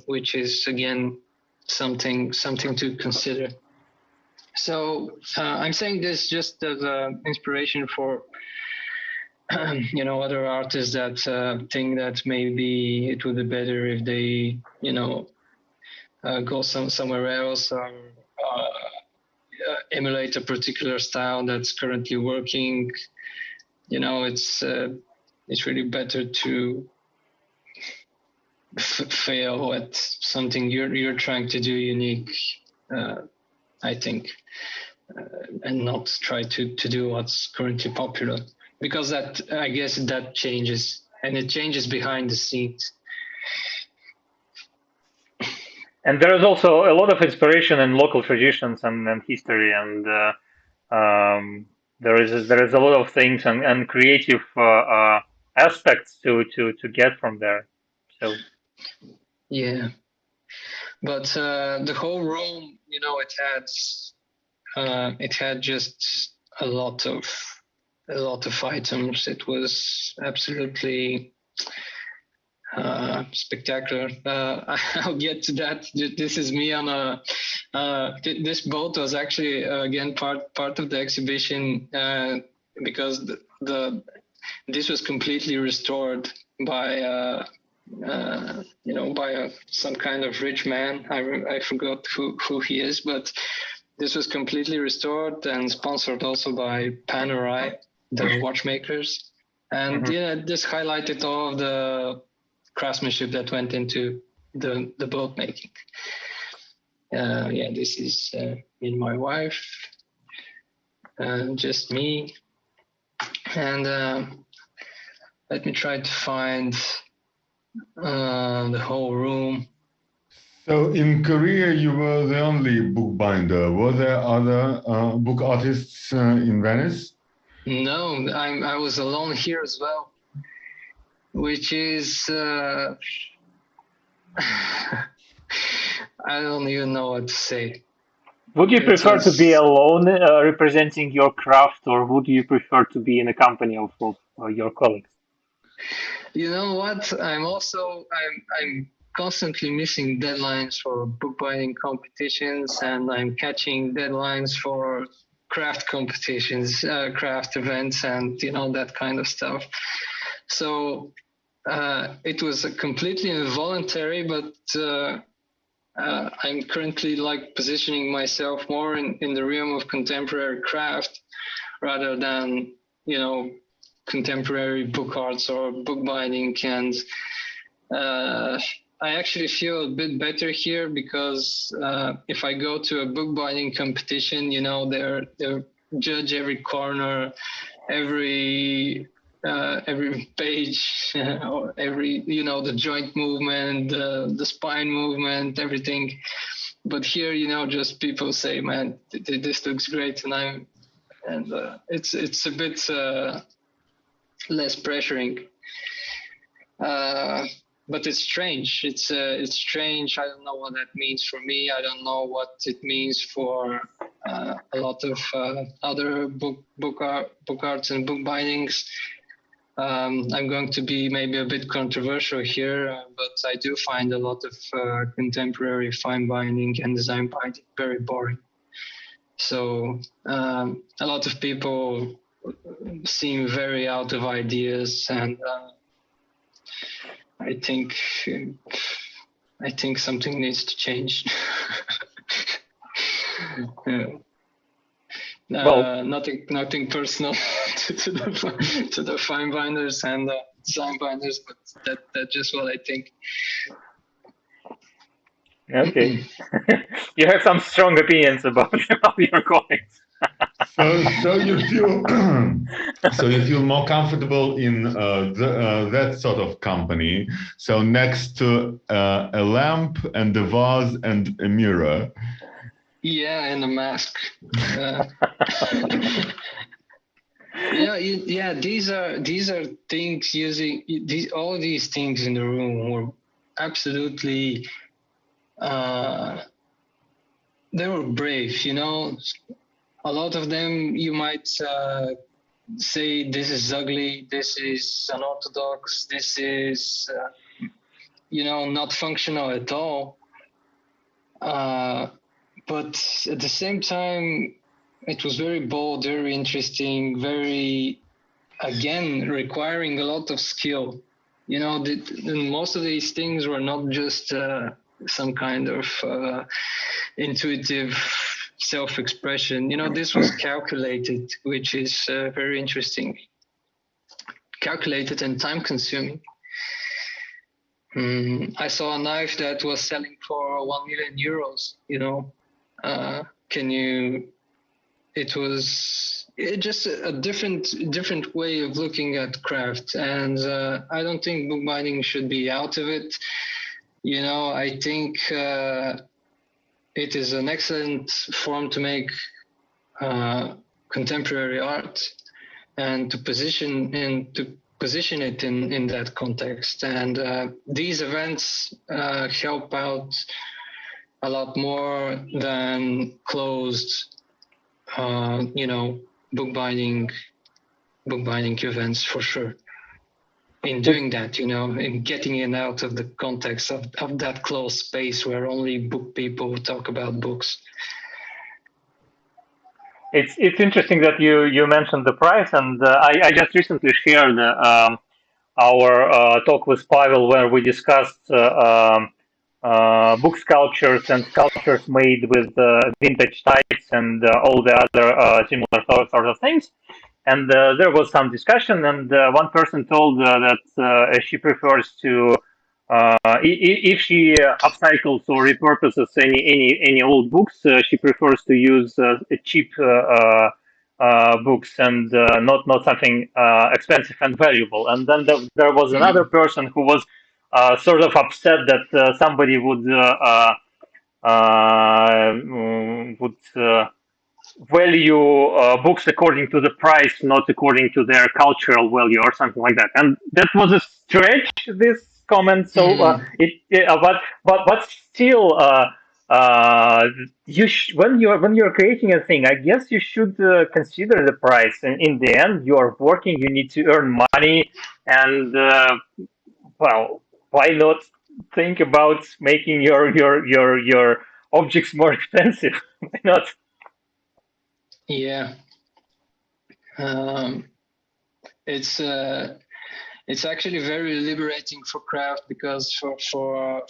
which is again something to consider. So I'm saying this just as an inspiration for other artists that think that maybe it would be better if they go somewhere else, or emulate a particular style that's currently working. It's really better to fail at something you're trying to do unique, I think, and not try to do what's currently popular, because that, I guess, that changes, and it changes behind the scenes. And there is also a lot of inspiration in local traditions and history, and there is a lot of things and creative aspects to get from there. So Yeah, but the whole room, it had just a lot of items. It was absolutely spectacular. I'll get to that. This is me on a. This boat was actually again part of the exhibition because this was completely restored by some kind of rich man. I forgot who he is, but this was completely restored and sponsored also by Panerai, the watchmakers. And this highlighted all of the craftsmanship that went into the boat making. This is me and my wife, just me. And let me try to find the whole room. So in Korea, you were the only bookbinder. Were there other book artists in Venice? No, I was alone here as well, which is I don't even know what to say. Would you prefer to be alone representing your craft, or would you prefer to be in a company of your colleagues? You know what? I'm constantly missing deadlines for bookbinding competitions, and I'm catching deadlines for craft competitions, craft events, and that kind of stuff. So it was completely involuntary, but I'm currently positioning myself more in the realm of contemporary craft rather than contemporary book arts or bookbinding. And I actually feel a bit better here because if I go to a bookbinding competition, they judge every corner, every page, or every the joint movement, the spine movement, everything. But here, just people say, "Man, this looks great," and it's a bit less pressuring. But it's strange. It's strange. I don't know what that means for me. I don't know what it means for a lot of other book arts and bookbindings. I'm going to be maybe a bit controversial here, but I do find a lot of contemporary fine binding and design binding very boring. So a lot of people seem very out of ideas, and I think something needs to change. Nothing personal to the fine binders and design binders, but that's just what I think. Okay, you have some strong opinions about your colleagues. So you feel more comfortable in that sort of company. So next to a lamp and a vase and a mirror. Yeah, and a mask. These are things using all these things in the room were absolutely. They were brave, A lot of them you might say this is ugly, this is unorthodox, this is not functional at all. But at the same time, it was very bold, very interesting, very, again, requiring a lot of skill. Most of these things were not just some kind of intuitive self-expression. This was calculated, which is very interesting. Calculated and time-consuming. I saw a knife that was selling for 1 million euros. It was just a different way of looking at craft, and I don't think bookbinding should be out of it. I think it is an excellent form to make contemporary art and to position and to position it in that context. And these events help out a lot more than closed, bookbinding events, for sure. In doing that, in getting it out of the context of that closed space where only book people talk about books. It's interesting that you mentioned the price, and I just recently shared our talk with Pavel where we discussed book sculptures and sculptures made with vintage types and all the other similar sort of things. And there was some discussion, and one person told that she prefers to, if she upcycles or repurposes any old books, she prefers to use cheap books and not something expensive and valuable. And then there was another person who was sort of upset that somebody would value books according to the price, not according to their cultural value or something like that. And that was a stretch, this comment. So but still, when you're creating a thing, I guess you should consider the price. And in the end, you are working, you need to earn money, and well, why not think about making your objects more expensive? Why not? Yeah, it's actually very liberating for craft, because for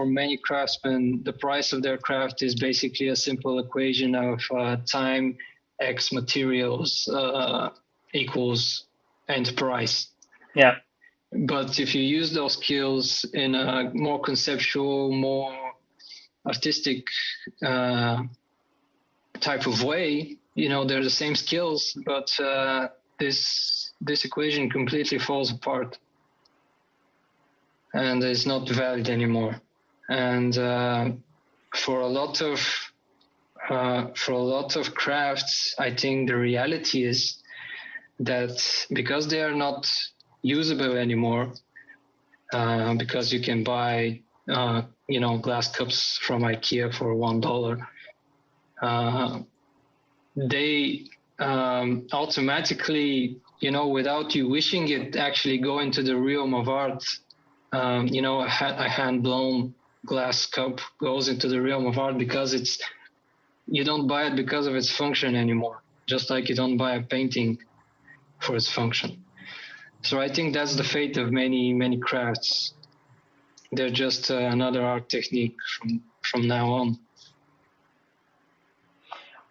many craftsmen, the price of their craft is basically a simple equation of time x materials equals end price. Yeah. But if you use those skills in a more conceptual, more artistic type of way, they're the same skills, but this equation completely falls apart and is not valid anymore. And for a lot of crafts, I think the reality is that because they are not usable anymore, because you can buy glass cups from IKEA for $1, they automatically, without you wishing it, actually go into the realm of art. A hand-blown glass cup goes into the realm of art because you don't buy it because of its function anymore, just like you don't buy a painting for its function. So I think that's the fate of many, many crafts. They're just another art technique from now on.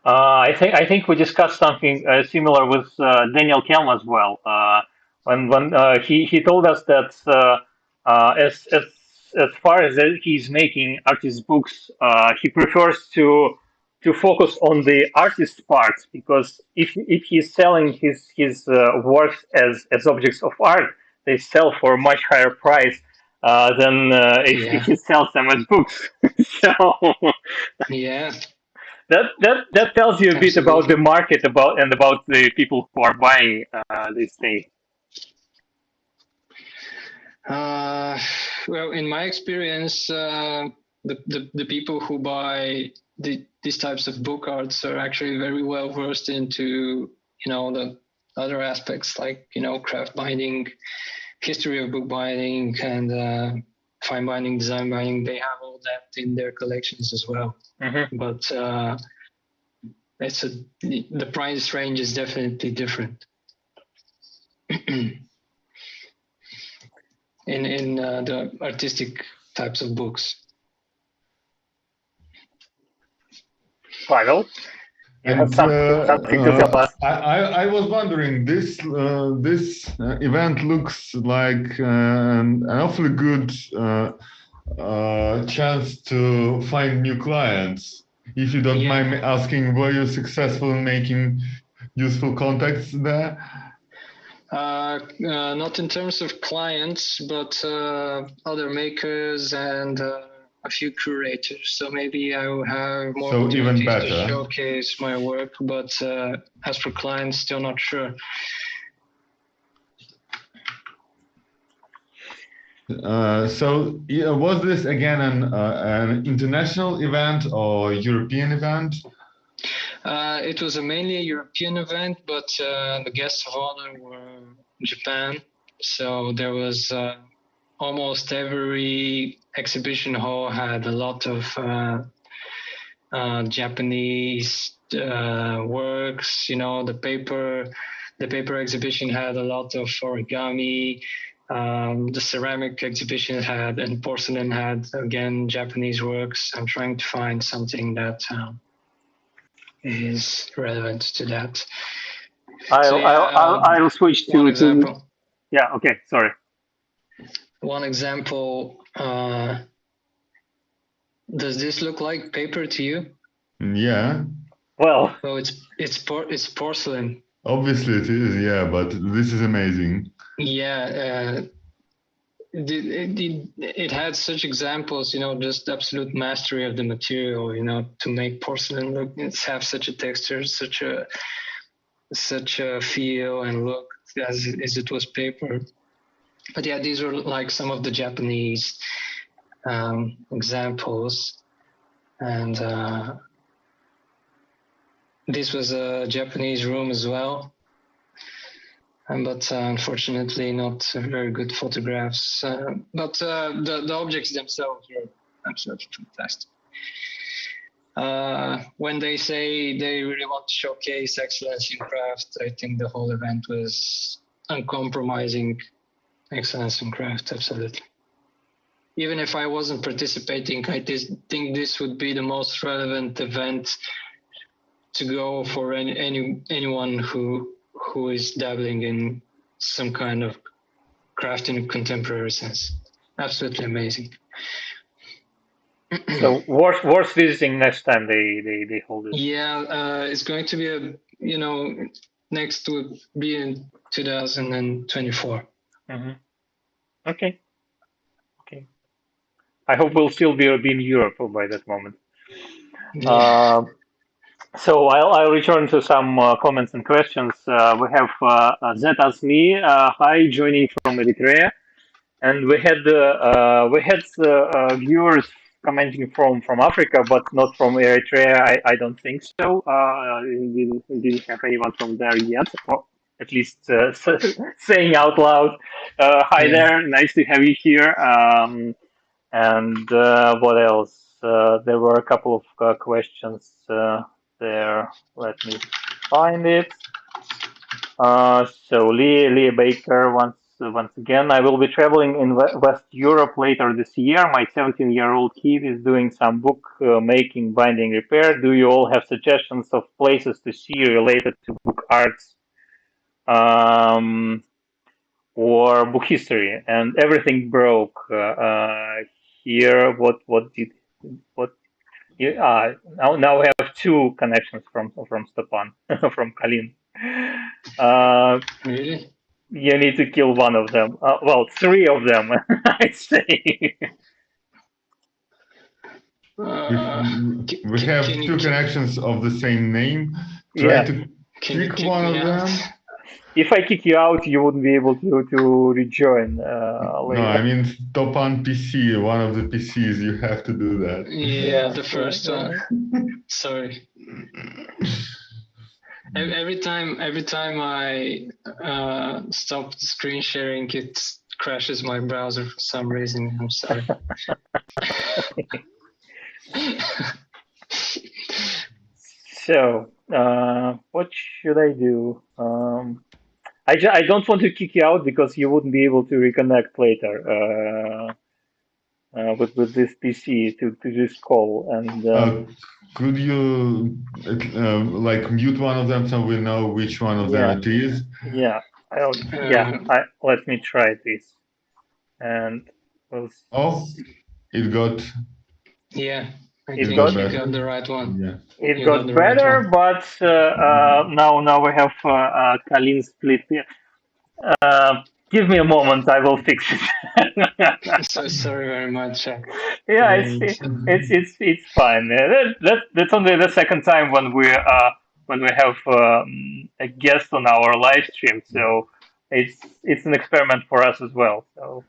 I think we discussed something similar with Daniel Kelm as well. When he told us that as far as he's making artist books, he prefers to focus on the artist part, because if he's selling his works as objects of art, they sell for a much higher price than if he sells them as books. So yeah. That tells you a bit about the market, about the people who are buying these things. Well, in my experience, the people who buy these types of book arts are actually very well versed into the other aspects, like craft binding, history of bookbinding, and fine binding, design binding. They have all that in their collections as well. Mm-hmm. But the price range is definitely different in the artistic types of books. Pavel, you have something to tell us. I was wondering, this event looks like an awfully good chance to find new clients. If you don't mind me asking, were you successful in making useful contacts there? Not in terms of clients, but other makers and a few curators. So maybe I will have more opportunities to showcase my work. But as for clients, still not sure. So was this again an international event or European event? It was mainly a European event, but the guests of honor were Japan. So there was almost every exhibition hall had a lot of Japanese works. The paper exhibition had a lot of origami. The ceramic exhibition had, and porcelain had, again, Japanese works. I'm trying to find something that is relevant to that. I'll switch to example. Yeah. Okay. Sorry. One example. Does this look like paper to you? Yeah. Well. So it's porcelain. Obviously it is, yeah, but this is amazing. Yeah. It had such examples, just absolute mastery of the material, to make porcelain look, have such a texture, such a feel and look as it was paper. But yeah, these were like some of the Japanese examples, and this was a Japanese room as well. But unfortunately not very good photographs. But the objects themselves were absolutely fantastic. When they say they really want to showcase excellence in craft, I think the whole event was uncompromising excellence in craft, absolutely. Even if I wasn't participating, I think this would be the most relevant event to go for anyone who is dabbling in some kind of craft in a contemporary sense. Absolutely amazing. So worth visiting next time they hold it. Yeah, it's going to be next to be in 2024. Mm-hmm. Okay. I hope we'll still be in Europe by that moment. Yeah. So I'll return to some comments and questions. We have Zet Asmi, hi, joining from Eritrea, and we had viewers commenting from Africa, but not from Eritrea. I don't think so. We didn't have anyone from there yet, or at least saying out loud. Hi there, nice to have you here. And what else? There were a couple of questions there. Let me find it. So Leah Baker once again, I will be traveling in West Europe later this year. My 17-year-old kid is doing some book making, binding, repair. Do you all have suggestions of places to see related to book arts or book history? And everything broke here. Now we have two connections from Stopan from Kalin. Really? You need to kill one of them. Well, three of them, I'd say. We have two connections of the same name. Try to kick one of them. If I kick you out, you wouldn't be able to rejoin later. No, I mean Stopan PC, one of the PCs. You have to do that. Yeah, the first one. Sorry. Every time I stop screen sharing, it crashes my browser for some reason. I'm sorry. So, what should I do? I don't want to kick you out because you wouldn't be able to reconnect later with this PC to this call. And could you like mute one of them so we know which one of them it is? Yeah. Let me try this, and we'll see. Oh, it got. Yeah. It got the right one. Yeah. It got better, right, but now we have Kalin split here. Give me a moment, I will fix it. So sorry very much. Yeah, it's fine. That's only the second time when we have a guest on our live stream, so it's an experiment for us as well. So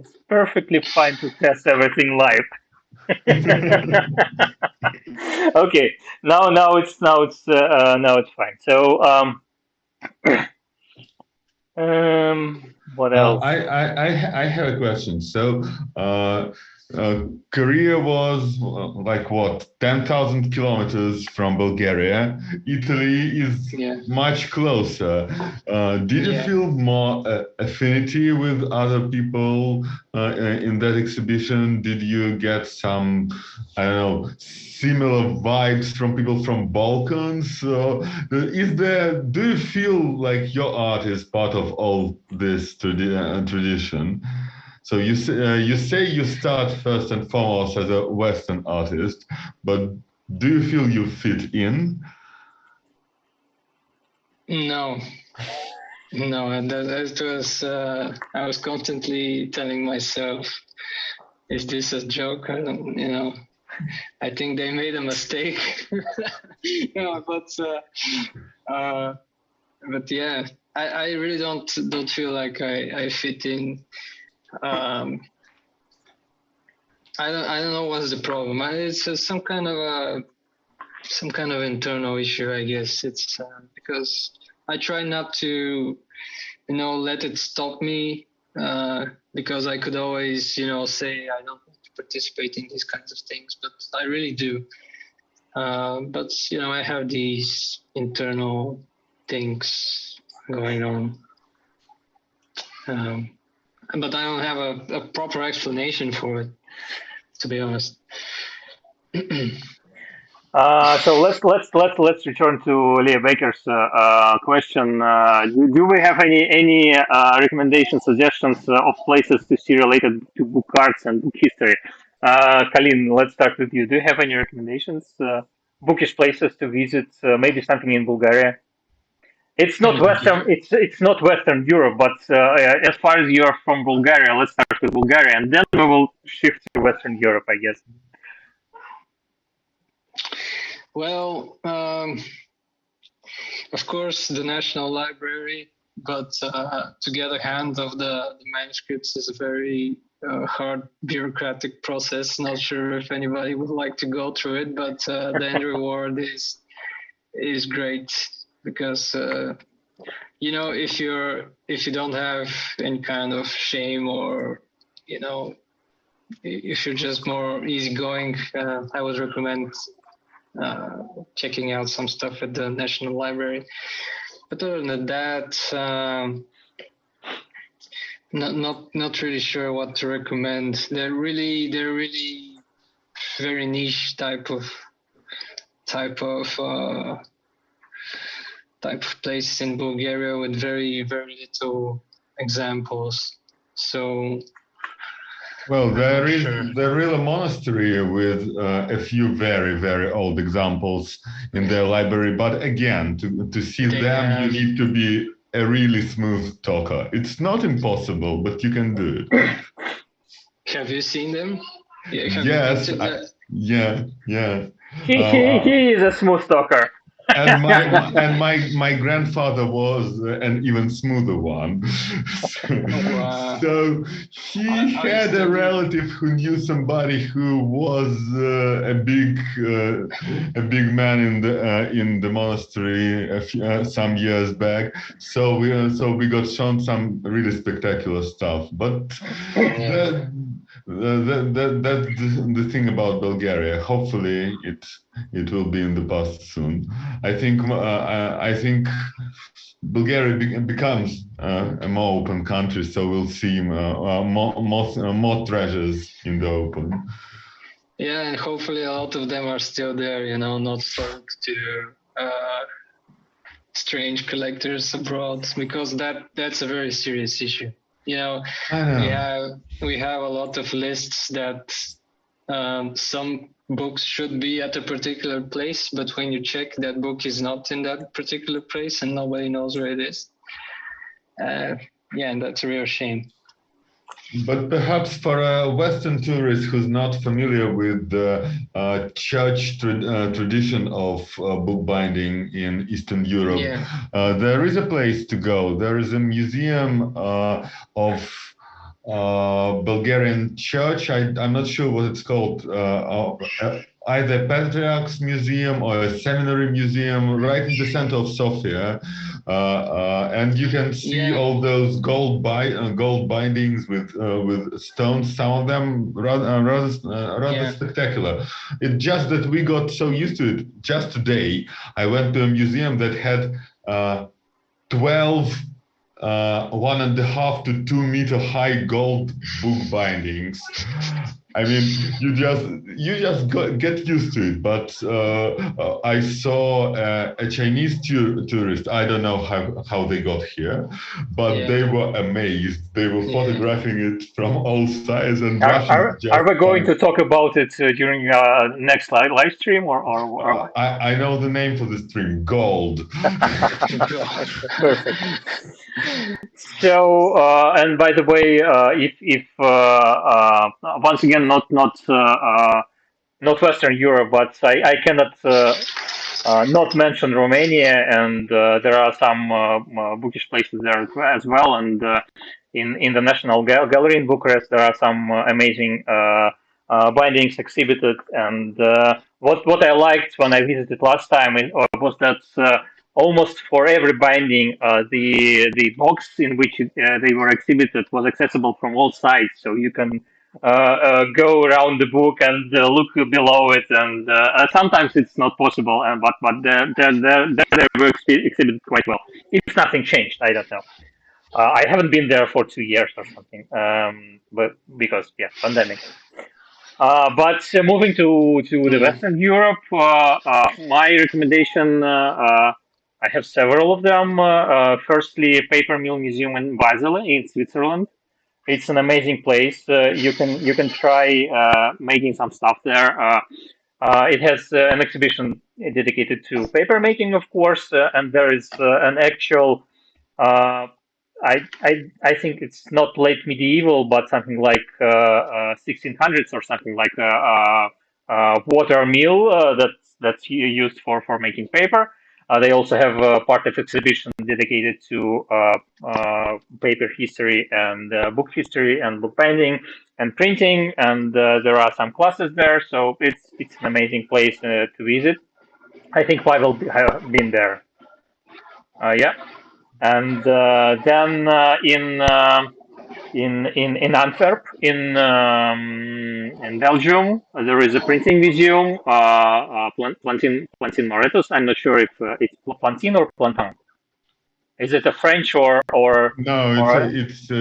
It's perfectly fine to test everything live. Okay, now it's fine. So what else? I have a question. So, Korea was like what, 10,000 kilometers from Bulgaria. Italy is much closer. Did you feel more affinity with other people in that exhibition? Did you get some, I don't know, similar vibes from people from Balkans? Do you feel like your art is part of all this tradition? So you say you start first and foremost as a Western artist, but do you feel you fit in? No, and that was I was constantly telling myself, "Is this a joke?" I think they made a mistake. No, but yeah, I really don't feel like I fit in. I don't know what's the problem. It's some kind of internal issue, I guess. It's because I try not to, let it stop me, because I could always, say I don't want to participate in these kinds of things, but I really do. But I have these internal things going on. But I don't have a proper explanation for it, to be honest. So let's return to Leah Baker's question. Do we have any recommendations, suggestions of places to see related to book arts and book history? Kalin, let's start with you. Do you have any recommendations, bookish places to visit? Maybe something in Bulgaria. It's not Western. It's not Western Europe, but as far as you're from Bulgaria, let's start with Bulgaria, and then we will shift to Western Europe, I guess. Well, of course, the National Library, but to get a hand of the manuscripts is a very hard bureaucratic process. Not sure if anybody would like to go through it, but the end reward is great. Because if you don't have any kind of shame, or if you're just more easygoing, I would recommend checking out some stuff at the National Library. But other than that, not really sure what to recommend. They're really very niche type of places in Bulgaria with very, very little examples. So, well, there is a monastery with a few very, very old examples in their library. But again, to see them, you need to be a really smooth talker. It's not impossible, but you can do it. Have you seen them? Yes. Yeah. He is a smooth talker. And my grandfather was an even smoother one. So he had a relative who knew somebody who was a big man in the monastery some years back. So we got shown some really spectacular stuff. But that's the thing about Bulgaria. Hopefully it will be in the past soon. I think Bulgaria becomes a more open country, so we'll see more treasures in the open. Yeah, and hopefully a lot of them are still there, not sold to strange collectors abroad, because that's a very serious issue. I know. We have a lot of lists that some books should be at a particular place, but when you check, that book is not in that particular place and nobody knows where it is. And that's a real shame. But perhaps for a Western tourist who's not familiar with the church tradition of bookbinding in Eastern Europe, there is a place to go. There is a museum of Bulgarian church. I'm not sure what it's called. Either Patriarch's Museum or a seminary museum, right in the center of Sofia, and you can see all those gold bindings with stones. Some of them rather spectacular. It's just that we got so used to it. Just today, I went to a museum that had 12 1.5 to 2 meter high gold book bindings. I mean, you just get used to it. But I saw a Chinese tourist. I don't know how they got here, but they were amazed. They were photographing it from all sides and are we going to talk about it during next live stream or I know the name for the stream, gold. Perfect. So and by the way, if once again not Western Europe, but I cannot not mention Romania, and there are some bookish places there as well, and in the National Gallery in Bucharest there are some amazing bindings exhibited, and what I liked when I visited last time was that almost for every binding, the box in which they were exhibited was accessible from all sides, so you can go around the book and look below it, and sometimes it's not possible, but they were exhibited quite well. If nothing changed, I don't know. I haven't been there for 2 years or something, but because pandemic. But moving to the Western Europe, my recommendation. I have several of them. Firstly, Paper Mill Museum in Basel in Switzerland. It's an amazing place. You can try making some stuff there. It has an exhibition dedicated to paper making, of course, and there is an actual. I think it's not late medieval, but something like 1600s or something like a water mill that's used for making paper. They also have a part of exhibition dedicated to paper history and book history and bookbinding and printing, and there are some classes there, so it's an amazing place to visit. I think Pavel have been there. Yeah, and then in Antwerp, in Belgium, there is a printing museum, Plantin Moretus. I'm not sure if it's Plantin or Plantin. Is it a French or no? It's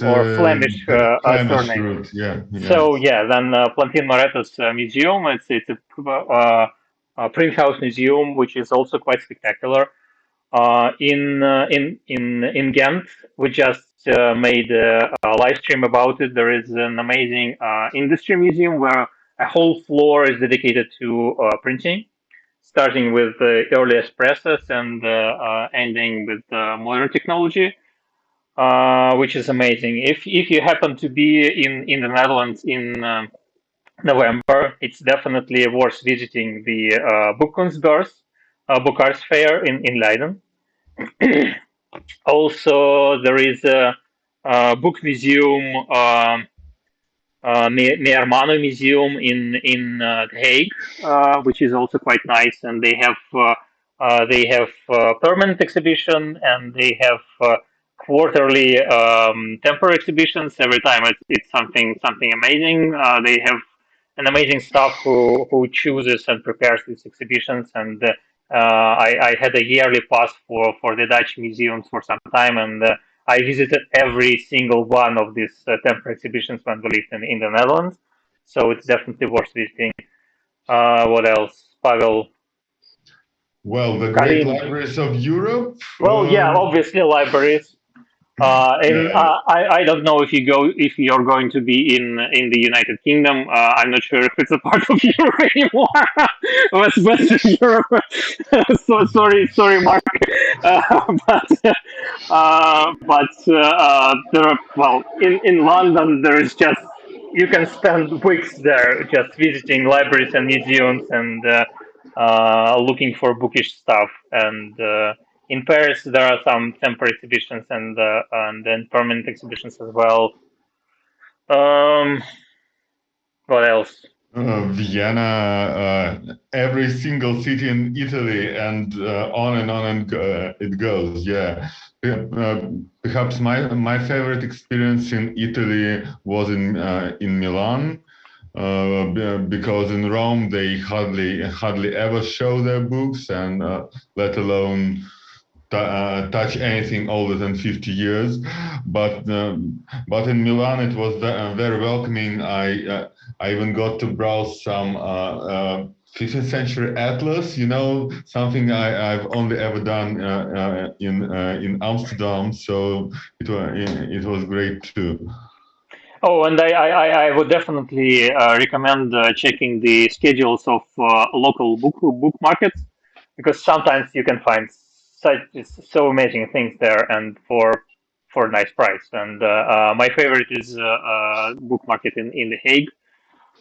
or Flemish surname. Root. Yeah. So then Plantin Moretus Museum. It's a print house museum, which is also quite spectacular. In Ghent, we just made a live stream about it. There is an amazing industry museum where a whole floor is dedicated to printing, starting with the earliest presses and ending with modern technology, which is amazing. If you happen to be in the Netherlands in November, it's definitely worth visiting the Boekkunstbeurs, Book Arts Fair in Leiden. Also, there is a book museum, Meermano Museum in The Hague, which is also quite nice, and they have permanent exhibition, and they have quarterly temporary exhibitions. Every time it's something amazing. They have an amazing staff who chooses and prepares these exhibitions, and I had a yearly pass for the Dutch museums for some time, and I visited every single one of these temporary exhibitions when we lived in the Netherlands. So it's definitely worth visiting. What else, Pavel? Well, the great libraries of Europe. Well, yeah, obviously libraries. I don't know if you're going to be in the United Kingdom. I'm not sure if it's a part of Europe anymore. Western Europe. So sorry, Mark. But there are, well, in London there is just, you can spend weeks there just visiting libraries and museums and looking for bookish stuff. And in Paris, there are some temporary exhibitions and then permanent exhibitions as well. What else? Vienna, every single city in Italy, and on and it goes. Yeah, perhaps my favorite experience in Italy was in Milan, because in Rome they hardly ever show their books, and let alone touch anything older than 50 years. But in Milan it was very welcoming. I even got to browse some 15th century atlas, something I've only ever done in Amsterdam. So it was great too. Oh, and I would definitely recommend checking the schedules of local book markets, because sometimes you can find such so amazing things there, and for a nice price. And my favorite is book market in The Hague,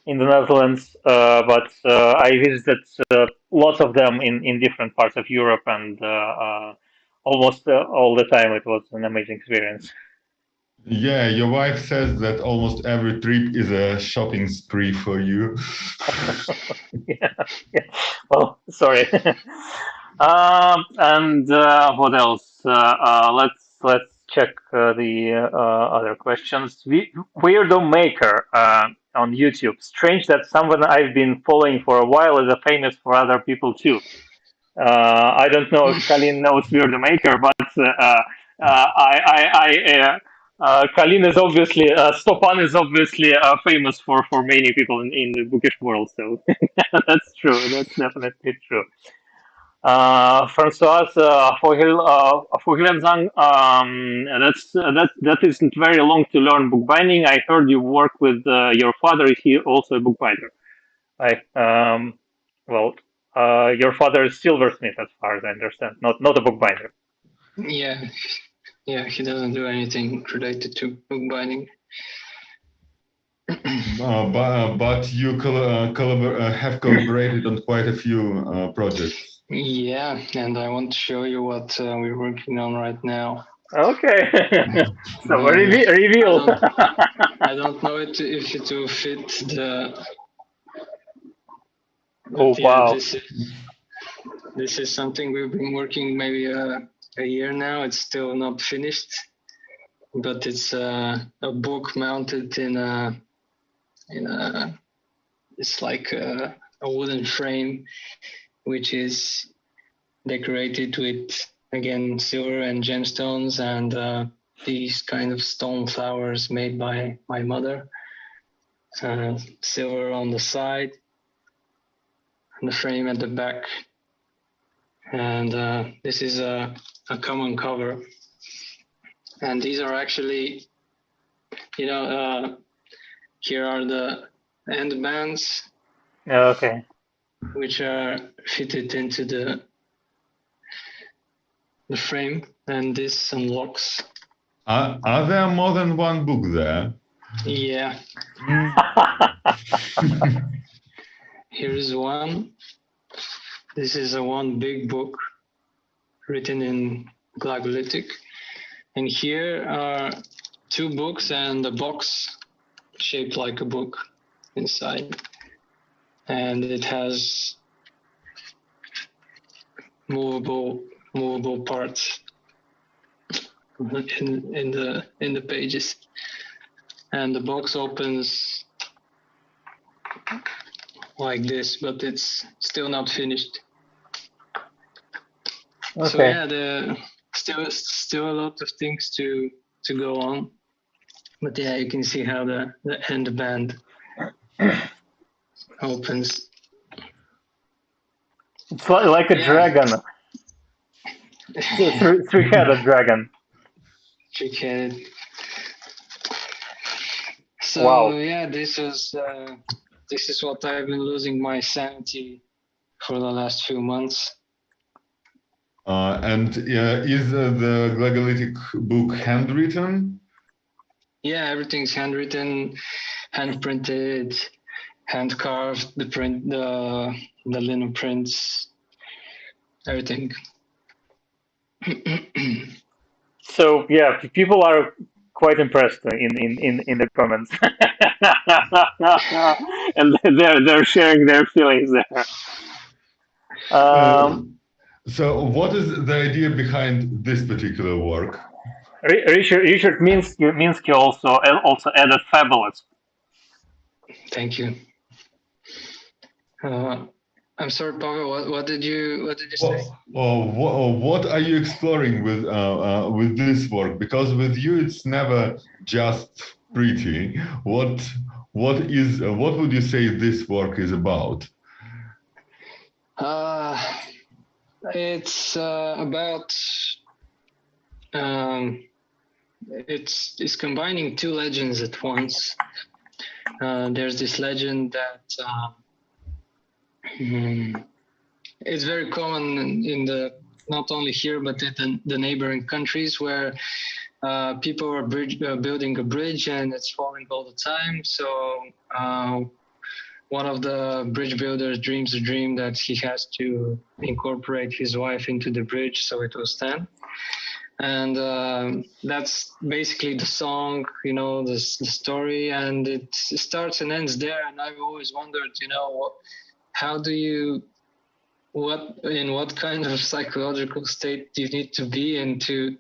in the Netherlands. But I visited lots of them in different parts of Europe, and almost all the time it was an amazing experience. Yeah, your wife says that almost every trip is a shopping spree for you. Yeah, yeah. Well, sorry. And what else? Let's check the other questions. Weirdo Maker on YouTube. Strange that someone I've been following for a while is famous for other people too. I don't know if Kalin knows Weirdo Maker, but Kalin is obviously Stopan is obviously famous for many people in the bookish world. So that's true. That's definitely true. Francois Fogilenzang, that isn't very long to learn bookbinding. I heard you work with your father. Is he also a bookbinder? I well, your father is silversmith, as far as I understand, not a bookbinder. Yeah, yeah, he doesn't do anything related to bookbinding. But you have collaborated on quite a few projects. Yeah, and I want to show you what we're working on right now. Okay, so reveal. I don't know if it will fit the. Oh wow! This is something we've been working maybe a year now. It's still not finished, but it's a book mounted in a it's like a wooden frame, which is decorated with, again, silver and gemstones and these kind of stone flowers made by my mother. Silver on the side, and the frame at the back. And this is a common cover. And these are actually, here are the end bands. Okay. Which are fitted into the frame, and this unlocks. Are there more than one book there? Yeah. Here is one. This is one big book written in Glagolitic. And here are two books and a box shaped like a book inside. And it has movable parts in the pages. And the box opens like this, but it's still not finished. Okay. So yeah, still a lot of things to go on. But yeah, you can see how the end band opens. It's like a dragon. Three-headed dragon. Three-headed. So wow. Yeah, this is what I've been losing my sanity for the last few months. And is the Glagolitic book handwritten? Yeah, everything's handwritten, hand printed, hand carved. The linen prints, everything. So yeah, people are quite impressed in the comments, and they're sharing their feelings there. So, what is the idea behind this particular work? Richard Minsky also added fabulous. Thank you. I'm sorry, Pavel. What did you say? What are you exploring with this work? Because with you, it's never just pretty. What would you say this work is about? It's about it's combining two legends at once. There's this legend that it's very common in the not only here but in the neighboring countries where people are building a bridge and it's falling all the time. So one of the bridge builders dreams a dream that he has to incorporate his wife into the bridge so it will stand. And that's basically the song, the story, and it starts and ends there. And I've always wondered, in what kind of psychological state do you need to be in to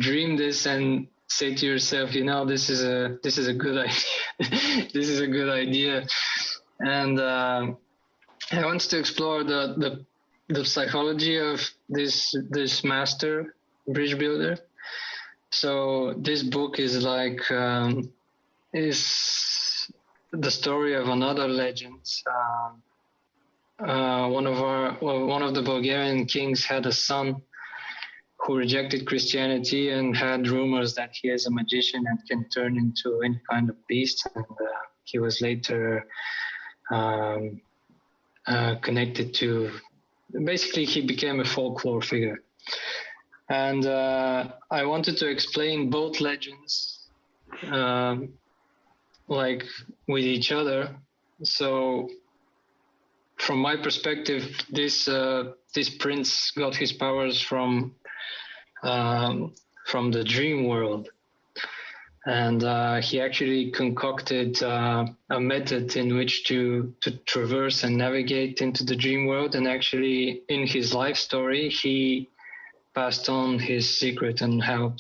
dream this and say to yourself, this is a good idea. This is a good idea. And I wanted to explore the psychology of this master bridge builder. So this book is is the story of another legend. One of the Bulgarian kings had a son who rejected Christianity and had rumors that he is a magician and can turn into any kind of beast. And he was later connected to, basically he became a folklore figure. And I wanted to explain both legends with each other. So from my perspective, this prince got his powers from the dream world. And he actually concocted a method in which to traverse and navigate into the dream world. And actually in his life story, he passed on his secret and how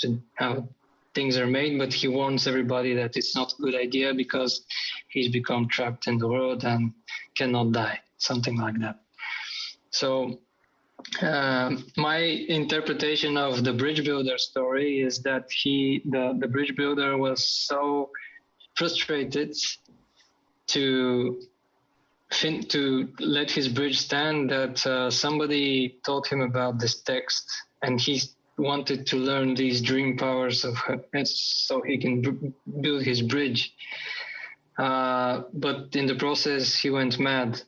things are made, but he warns everybody that it's not a good idea because he's become trapped in the world and cannot die, something like that. So my interpretation of the bridge builder story is that the bridge builder was so frustrated to let his bridge stand that somebody told him about this text, and he wanted to learn these dream powers of her so he can build his bridge. But in the process, he went mad.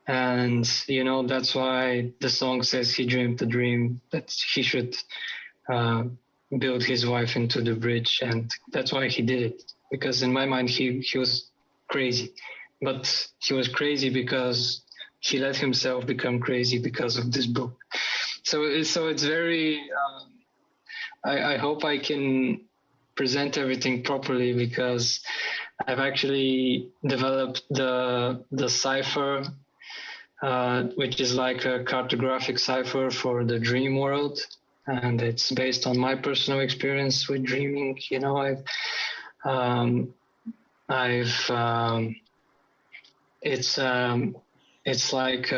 And, that's why the song says he dreamed the dream that he should build his wife into the bridge. And that's why he did it. Because in my mind, he was crazy. But he was crazy because he let himself become crazy because of this book. So it's very, I hope I can present everything properly, because I've actually developed the cipher, which is like a cartographic cipher for the dream world. And it's based on my personal experience with dreaming. It's like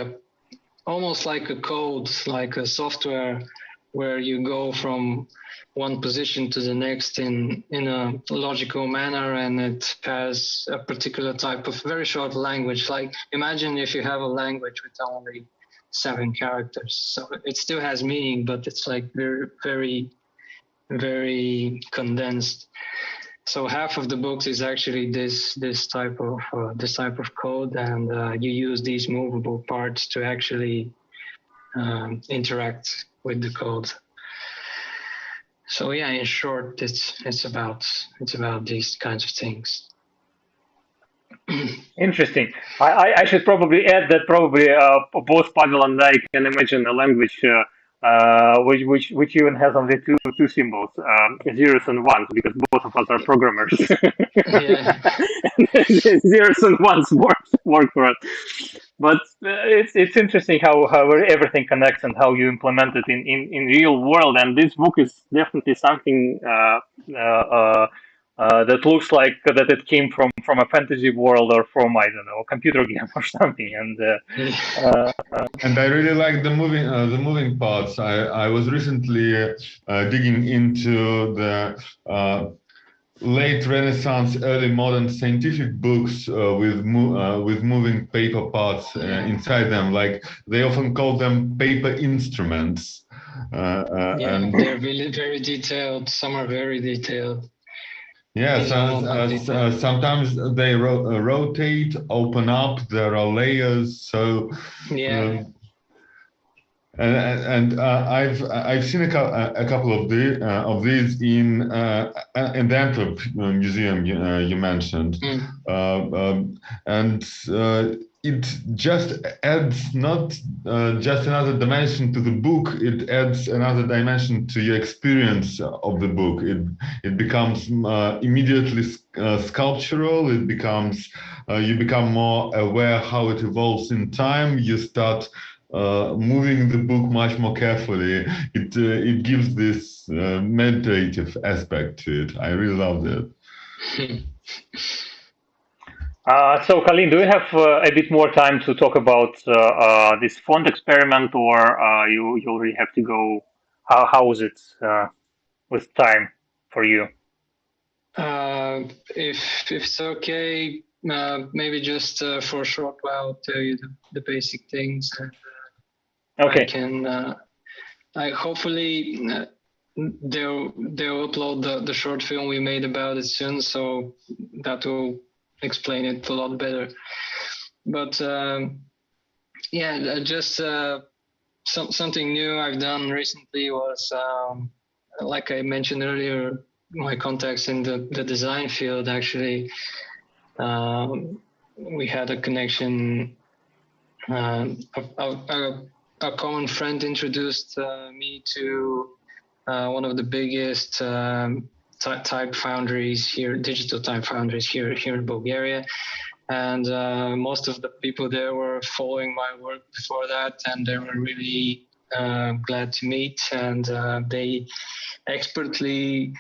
almost like a code, like a software where you go from one position to the next in a logical manner, and it has a particular type of very short language. Like, imagine if you have a language with only 7 characters. So it still has meaning, but it's like very, very, very condensed. So half of the books is actually this type of code, and you use these movable parts to actually interact with the code. So yeah, in short, it's about these kinds of things. Interesting. I should probably add that both Pavel and I can imagine a language which even has only two symbols, zeros and ones, because both of us are programmers. Yeah. Zeros and ones work for us. But it's interesting how everything connects and how you implement it in real world. And this book is definitely something that looks like that it came from a fantasy world or from, I don't know, a computer game or something. And I really like the moving parts. I was recently digging into the late Renaissance, early modern scientific books with moving paper parts inside them. Like they often call them paper instruments. And they're really very detailed. Some are very detailed. Yeah, sometimes they rotate, open up. There are layers. So yeah. And I've seen a couple of these in the Antwerp museum you mentioned, and it just adds not just another dimension to the book. It adds another dimension to your experience of the book. It becomes immediately sculptural. It becomes you become more aware how it evolves in time. You start moving the book much more carefully. It gives this meditative aspect to it. I really loved it. So, Kalin, do you have a bit more time to talk about this font experiment, or you already have to go? How is it with time for you? If it's okay, maybe just for a short while, tell you the basic things. Okay. I can. Hopefully they'll upload the short film we made about it soon, so that will explain it a lot better. But just something new I've done recently was, like I mentioned earlier, my contacts in the design field. Actually, we had a connection. A common friend introduced me to one of the biggest type foundries here, digital type foundries here in Bulgaria, and most of the people there were following my work before that, and they were really glad to meet, and they expertly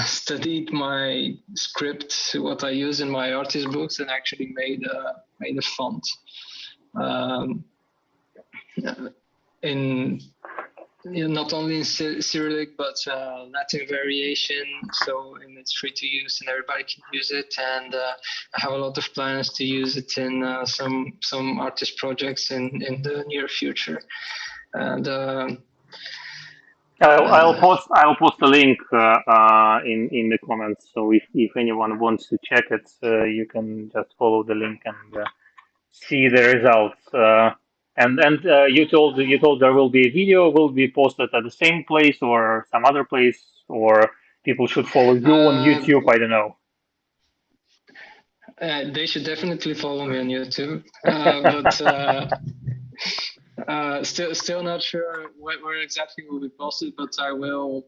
studied my script, what I use in my artist books, and actually made a font. In not only in Cyrillic but Latin variation, and it's free to use and everybody can use it. And I have a lot of plans to use it in some artist projects in the near future. And I'll post the link in the comments. So if anyone wants to check it, you can just follow the link and see the results. And you told there will be a video will be posted at the same place or some other place, or people should follow you on YouTube. I don't know. They should definitely follow me on YouTube, but still not sure where exactly will be posted. But I will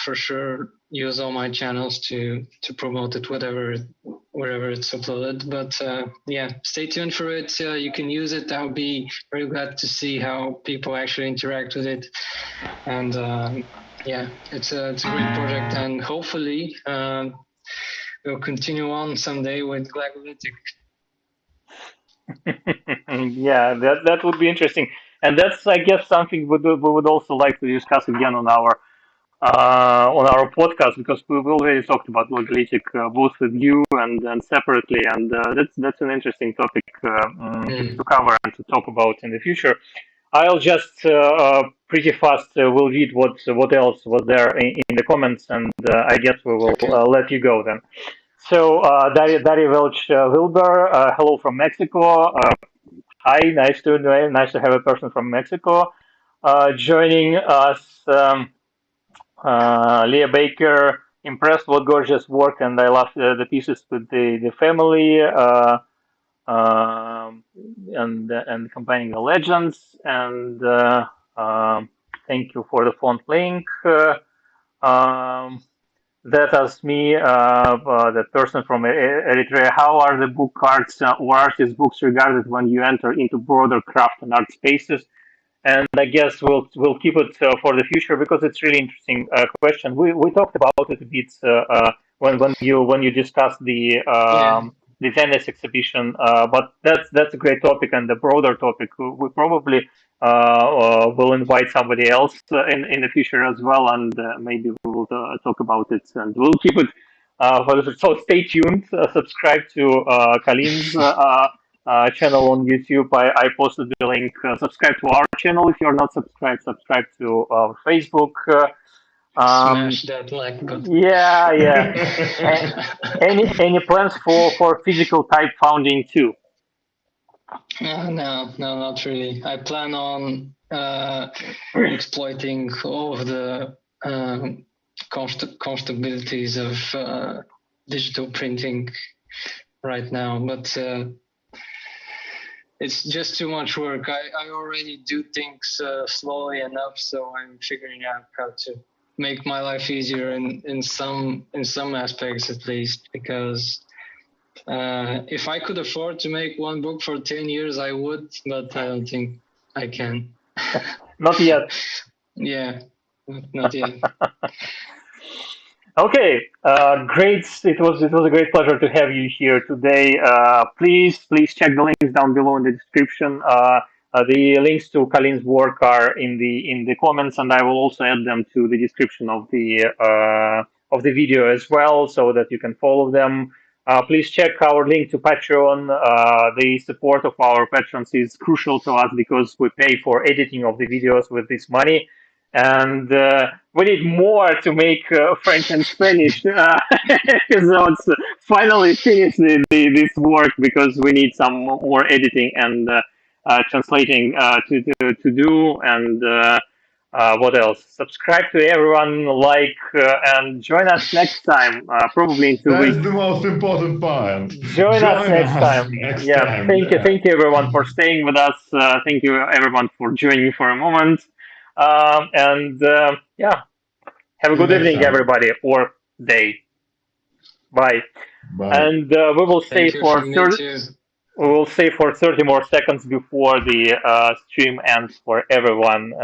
for sure use all my channels to promote it wherever it's uploaded. But stay tuned for it. You can use it. I'll be very glad to see how people actually interact with it. And it's a great project, and hopefully we'll continue on someday with Glagolitic. Yeah, that would be interesting, and that's, I guess, something we would also like to discuss again on our podcast, because we've already talked about Glagolitic both with you and separately, and that's an interesting topic to cover and to talk about in the future. I'll just pretty fast will read what else was there in the comments, and I guess we will let you go then. So Daria Welch Wilbur, hello from Mexico. Hi, nice to have a person from Mexico joining us. Leah Baker, impressed, what gorgeous work, and I love the pieces with the family and combining the legends. And thank you for the font link. that asked me, the person from Eritrea, how are the book cards or artist books regarded when you enter into broader craft and art spaces? And I guess we'll keep it for the future because it's really interesting question. We talked about it a bit when you discussed Yeah. the Venice exhibition, but that's a great topic and a broader topic. We probably will invite somebody else in the future as well, and maybe we will talk about it, and we'll keep it. So stay tuned. Subscribe to Kalin's channel on YouTube. I posted the link. Subscribe to our channel if you're not subscribed. Subscribe to our Facebook. Smash that like button. Yeah, yeah. Any plans for physical type founding too? No, not really. I plan on exploiting all of the comfortabilities of digital printing right now, but it's just too much work. I already do things slowly enough, so I'm figuring out how to make my life easier in some aspects at least, because if I could afford to make one book for 10 years, I would, but I don't think I can. Not yet. Yeah, not yet. Okay, great. It was a great pleasure to have you here today. Please check the links down below in the description. The links to Kalin's work are in the comments, and I will also add them to the description of the video as well, so that you can follow them. Please check our link to Patreon. The support of our patrons is crucial to us because we pay for editing of the videos with this money. And we need more to make French and Spanish episodes finally finish this work, because we need some more editing and translating to do. And what else? Subscribe to everyone, like, and join us next time, probably in 2 weeks. That's the most important part. Join us next time. Time. Thank you everyone for staying with us. Thank you everyone for joining for a moment. Yeah, have a good evening, everybody, or day. Bye. Bye. And we will stay for 30 more seconds before the stream ends for everyone.